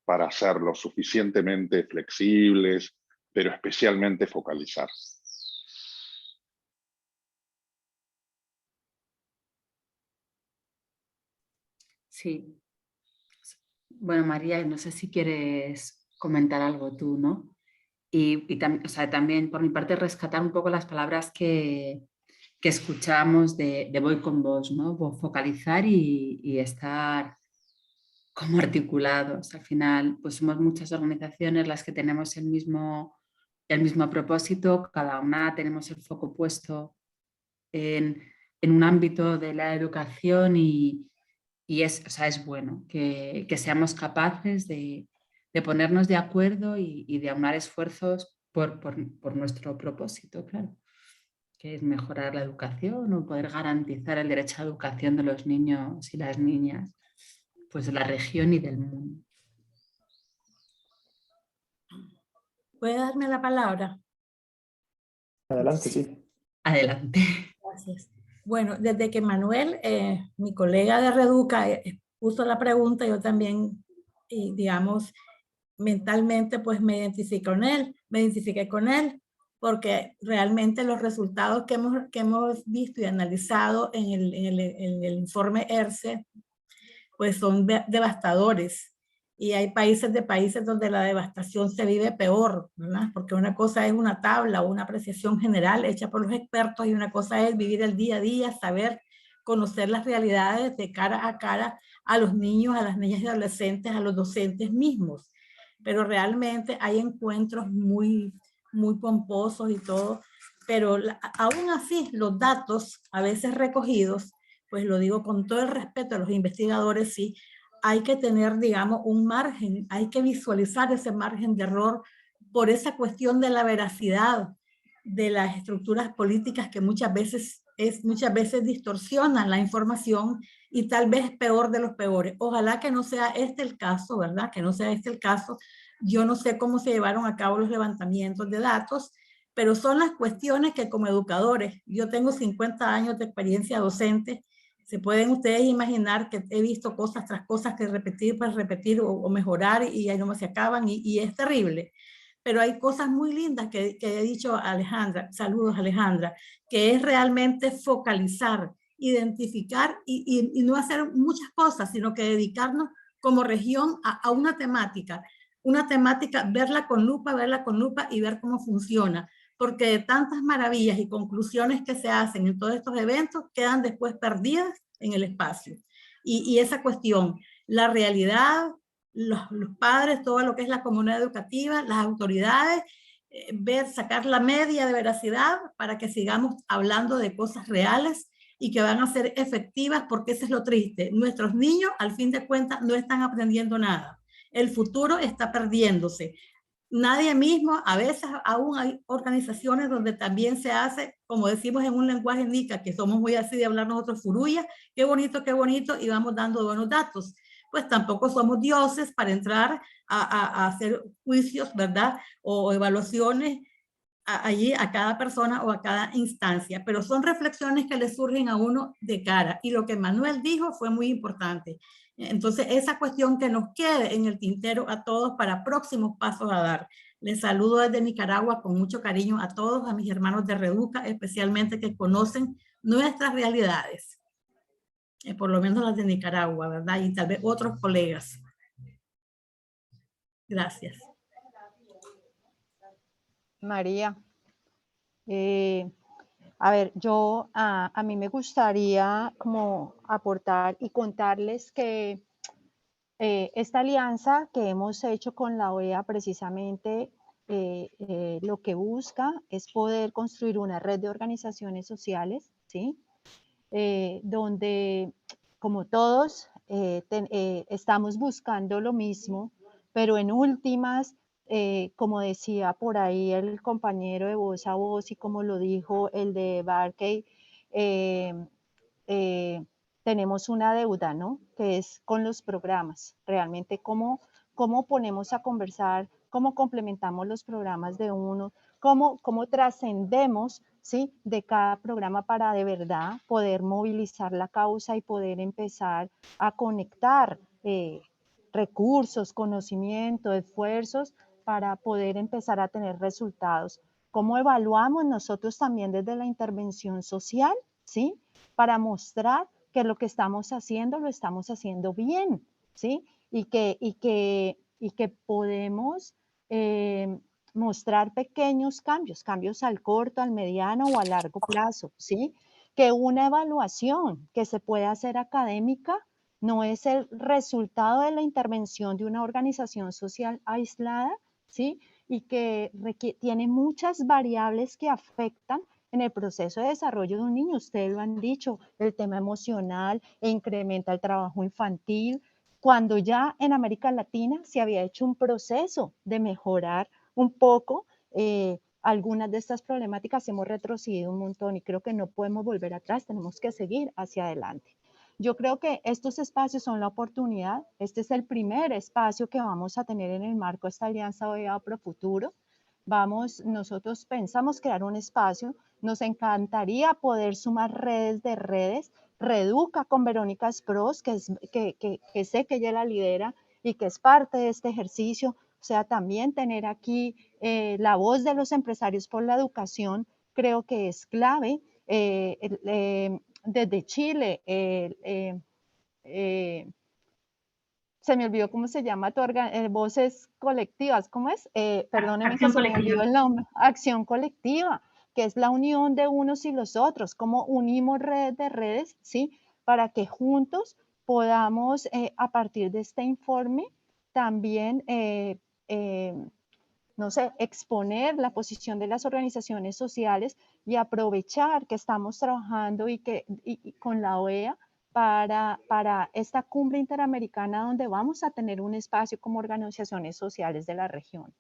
para hacerlo suficientemente flexibles, pero especialmente focalizar. Sí. Bueno, María, no sé si quieres comentar algo tú, ¿no? Y o sea, también por mi parte rescatar un poco las palabras que escuchamos de Voy con Vos, ¿no? Focalizar y estar como articulados. Al final, pues somos muchas organizaciones las que tenemos el mismo propósito, cada una tenemos el foco puesto en un ámbito de la educación y es, o sea, es bueno que seamos capaces de ponernos de acuerdo y de aunar esfuerzos por nuestro propósito, claro, que es mejorar la educación o poder garantizar el derecho a la educación de los niños y las niñas, pues de la región y del mundo. ¿Puede darme la palabra? Adelante, sí. Adelante. Gracias. Bueno, desde que Manuel, mi colega de Reduca, puso la pregunta, yo también, digamos, mentalmente pues me identifiqué con él, porque realmente los resultados que hemos visto y analizado en el informe ERCE, pues son devastadores. Y hay países donde la devastación se vive peor, ¿verdad? Porque una cosa es una tabla o una apreciación general hecha por los expertos y una cosa es vivir el día a día, saber, conocer las realidades de cara a los niños, a las niñas y adolescentes, a los docentes mismos. Pero realmente hay encuentros muy pomposos y todo, pero aún así los datos a veces recogidos, pues lo digo con todo el respeto a los investigadores, sí, hay que tener, digamos, un margen, hay que visualizar ese margen de error por esa cuestión de la veracidad de las estructuras políticas que muchas veces distorsionan la información y tal vez peor de los peores. Ojalá que no sea este el caso, ¿verdad? Que no sea este el caso. Yo no sé cómo se llevaron a cabo los levantamientos de datos, pero son las cuestiones que como educadores, yo tengo 50 años de experiencia docente, se pueden ustedes imaginar que he visto cosas tras cosas que repetir para repetir o mejorar y ahí no se acaban y es terrible. Pero hay cosas muy lindas que he dicho a Alejandra, saludos Alejandra, que es realmente focalizar, identificar y no hacer muchas cosas, sino que dedicarnos como región a una temática, verla con lupa y ver cómo funciona. Porque de tantas maravillas y conclusiones que se hacen en todos estos eventos quedan después perdidas en el espacio. Y esa cuestión, la realidad, los padres, todo lo que es la comunidad educativa, las autoridades, sacar la media de veracidad para que sigamos hablando de cosas reales y que van a ser efectivas, porque eso es lo triste. Nuestros niños, al fin de cuentas, no están aprendiendo nada. El futuro está perdiéndose. Nadie mismo, a veces aún hay organizaciones donde también se hace, como decimos en un lenguaje nica, que somos muy así de hablar nosotros furulla, qué bonito, y vamos dando buenos datos. Pues tampoco somos dioses para entrar a hacer juicios, ¿verdad? O evaluaciones allí a cada persona o a cada instancia, pero son reflexiones que le surgen a uno de cara. Y lo que Manuel dijo fue muy importante. Entonces, esa cuestión que nos quede en el tintero a todos para próximos pasos a dar. Les saludo desde Nicaragua con mucho cariño a todos, a mis hermanos de Reduca, especialmente que conocen nuestras realidades. Por lo menos las de Nicaragua, ¿verdad? Y tal vez otros colegas. Gracias. María. A ver, a mí me gustaría como aportar y contarles que esta alianza que hemos hecho con la OEA precisamente lo que busca es poder construir una red de organizaciones sociales, ¿sí? Donde como todos estamos buscando lo mismo, pero en últimas, como decía por ahí el compañero de Voz a Voz y como lo dijo el de Barclay, tenemos una deuda, ¿no? Que es con los programas, realmente cómo ponemos a conversar, cómo complementamos los programas de uno, cómo trascendemos, ¿sí? De cada programa para de verdad poder movilizar la causa y poder empezar a conectar recursos, conocimiento, esfuerzos para poder empezar a tener resultados. ¿Cómo evaluamos nosotros también desde la intervención social, ¿sí? Para mostrar que lo que estamos haciendo lo estamos haciendo bien, ¿sí? Y que podemos mostrar pequeños cambios al corto, al mediano o a largo plazo, ¿sí? Que una evaluación que se puede hacer académica no es el resultado de la intervención de una organización social aislada, ¿sí? Y que tiene muchas variables que afectan en el proceso de desarrollo de un niño. Ustedes lo han dicho, el tema emocional incrementa el trabajo infantil, cuando ya en América Latina se había hecho un proceso de mejorar un poco algunas de estas problemáticas, hemos retrocedido un montón y creo que no podemos volver atrás, tenemos que seguir hacia adelante. Yo creo que estos espacios son la oportunidad. Este es el primer espacio que vamos a tener en el marco de esta alianza OEA Pro Futuro. Nosotros pensamos crear un espacio. Nos encantaría poder sumar redes de redes. Reeduca con Verónica Spross, que sé que ella la lidera y que es parte de este ejercicio. O sea, también tener aquí la voz de los empresarios por la educación creo que es clave. Desde Chile, se me olvidó cómo se llama tu voces colectivas, ¿cómo es? Perdóneme que se me olvidó el nombre. Acción colectiva, que es la unión de unos y los otros, cómo unimos redes de redes, ¿sí? Para que juntos podamos, a partir de este informe, también no sé, exponer la posición de las organizaciones sociales y aprovechar que estamos trabajando y con la OEA para esta cumbre interamericana donde vamos a tener un espacio como organizaciones sociales de la región.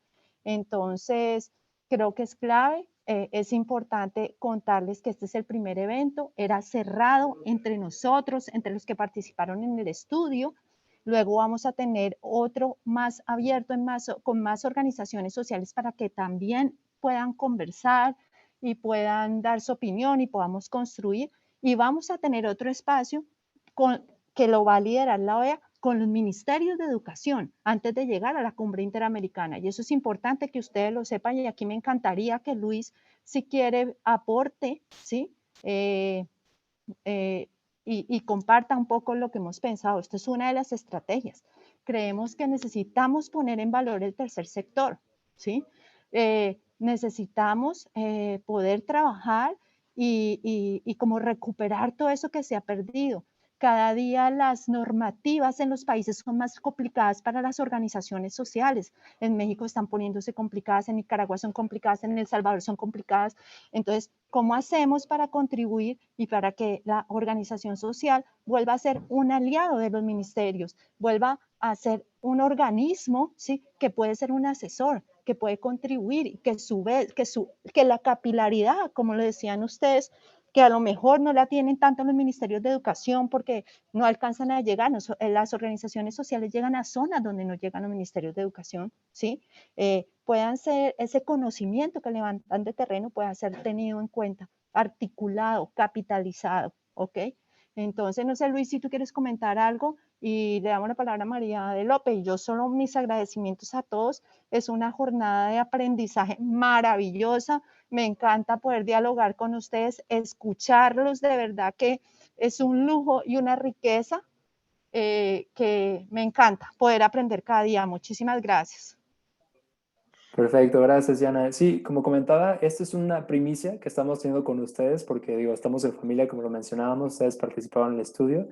Entonces, creo que es clave, es importante contarles que este es el primer evento, era cerrado entre nosotros, entre los que participaron en el estudio. Luego vamos a tener otro más abierto, con más organizaciones sociales para que también puedan conversar y puedan dar su opinión y podamos construir. Y vamos a tener otro espacio que lo va a liderar la OEA con los ministerios de educación antes de llegar a la cumbre interamericana. Y eso es importante que ustedes lo sepan y aquí me encantaría que Luis, si quiere, aporte, ¿sí? Y comparta un poco lo que hemos pensado. Esto es una de las estrategias. Creemos que necesitamos poner en valor el tercer sector, ¿sí? Necesitamos poder trabajar y como recuperar todo eso que se ha perdido. Cada día las normativas en los países son más complicadas para las organizaciones sociales. En México están poniéndose complicadas, en Nicaragua son complicadas, en El Salvador son complicadas. Entonces, ¿cómo hacemos para contribuir y para que la organización social vuelva a ser un aliado de los ministerios, vuelva a ser un organismo, ¿sí? Que puede ser un asesor, que puede contribuir y que la capilaridad, como lo decían ustedes, que a lo mejor no la tienen tanto los ministerios de educación porque no alcanzan a llegar, las organizaciones sociales llegan a zonas donde no llegan los ministerios de educación, ¿sí? Puedan ser, ese conocimiento que levantan de terreno pueda ser tenido en cuenta, articulado, capitalizado, ¿ok? Entonces, no sé, Luis, si tú quieres comentar algo y le damos la palabra a María de López. Yo solo mis agradecimientos a todos. Es una jornada de aprendizaje maravillosa. Me encanta poder dialogar con ustedes, escucharlos, de verdad que es un lujo y una riqueza que me encanta poder aprender cada día. Muchísimas gracias. Perfecto, gracias, Diana. Sí, como comentaba, esta es una primicia que estamos teniendo con ustedes porque, digo, estamos en familia, como lo mencionábamos, ustedes participaron en el estudio.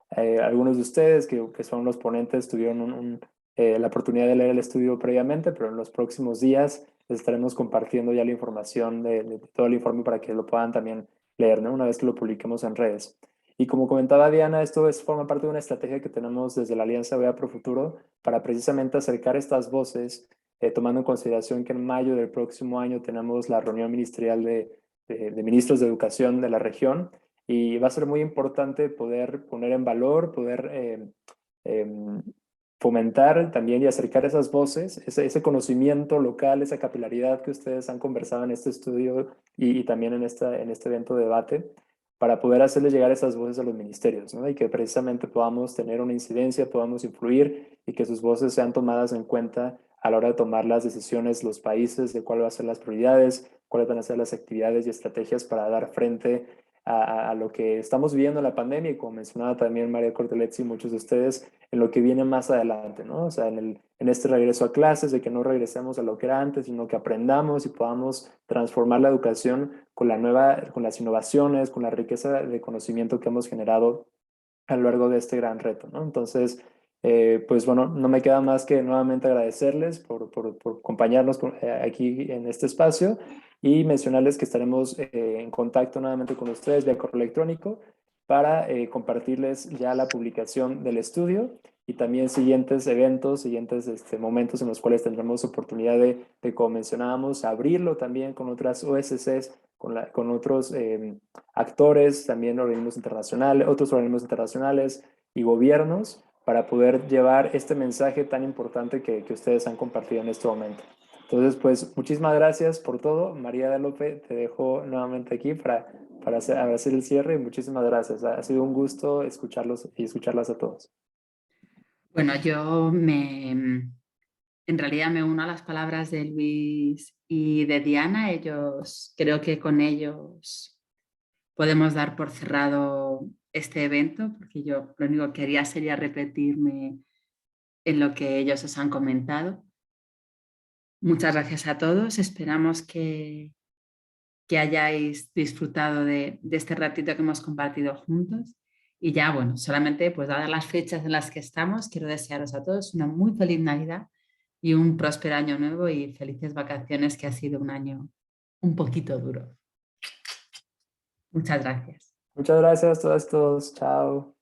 Algunos de ustedes que son los ponentes tuvieron la oportunidad de leer el estudio previamente, pero en los próximos días les estaremos compartiendo ya la información de todo el informe para que lo puedan también leer, ¿no? Una vez que lo publiquemos en redes. Y como comentaba Diana, esto forma parte de una estrategia que tenemos desde la Alianza Vea Pro Futuro para precisamente acercar estas voces, tomando en consideración que en mayo del próximo año tenemos la reunión ministerial de ministros de educación de la región, y va a ser muy importante poder poner en valor, poder fomentar también y acercar esas voces, ese conocimiento local, esa capilaridad que ustedes han conversado en este estudio y también en este evento de debate, para poder hacerles llegar esas voces a los ministerios, ¿no? Y que precisamente podamos tener una incidencia, podamos influir y que sus voces sean tomadas en cuenta a la hora de tomar las decisiones los países de cuáles van a ser las prioridades, cuáles van a ser las actividades y estrategias para dar frente a lo que estamos viviendo en la pandemia y, como mencionaba también María Cortelezzi y muchos de ustedes, en lo que viene más adelante, ¿no? O sea, en este regreso a clases, de que no regresemos a lo que era antes, sino que aprendamos y podamos transformar la educación con las innovaciones, con la riqueza de conocimiento que hemos generado a lo largo de este gran reto, ¿no? Entonces, pues bueno, no me queda más que nuevamente agradecerles por acompañarnos aquí en este espacio y mencionarles que estaremos en contacto nuevamente con ustedes vía correo electrónico para compartirles ya la publicación del estudio y también siguientes eventos, siguientes momentos en los cuales tendremos oportunidad de, como mencionábamos, abrirlo también con otras OSCs, con otros actores, también organismos internacionales, otros organismos internacionales y gobiernos, para poder llevar este mensaje tan importante que ustedes han compartido en este momento. Entonces, pues, muchísimas gracias por todo. María de López, te dejo nuevamente aquí para hacer el cierre y muchísimas gracias. Ha sido un gusto escucharlos y escucharlas a todos. Bueno, en realidad me uno a las palabras de Luis y de Diana. Creo que con ellos podemos dar por cerrado este evento, porque yo lo único que quería sería repetirme en lo que ellos os han comentado. Muchas gracias a todos. Esperamos que hayáis disfrutado de este ratito que hemos compartido juntos. Y ya, bueno, solamente pues dadas las fechas en las que estamos, quiero desearos a todos una muy feliz Navidad y un próspero año nuevo y felices vacaciones, que ha sido un año un poquito duro. Muchas gracias. Muchas gracias a todos. Chao.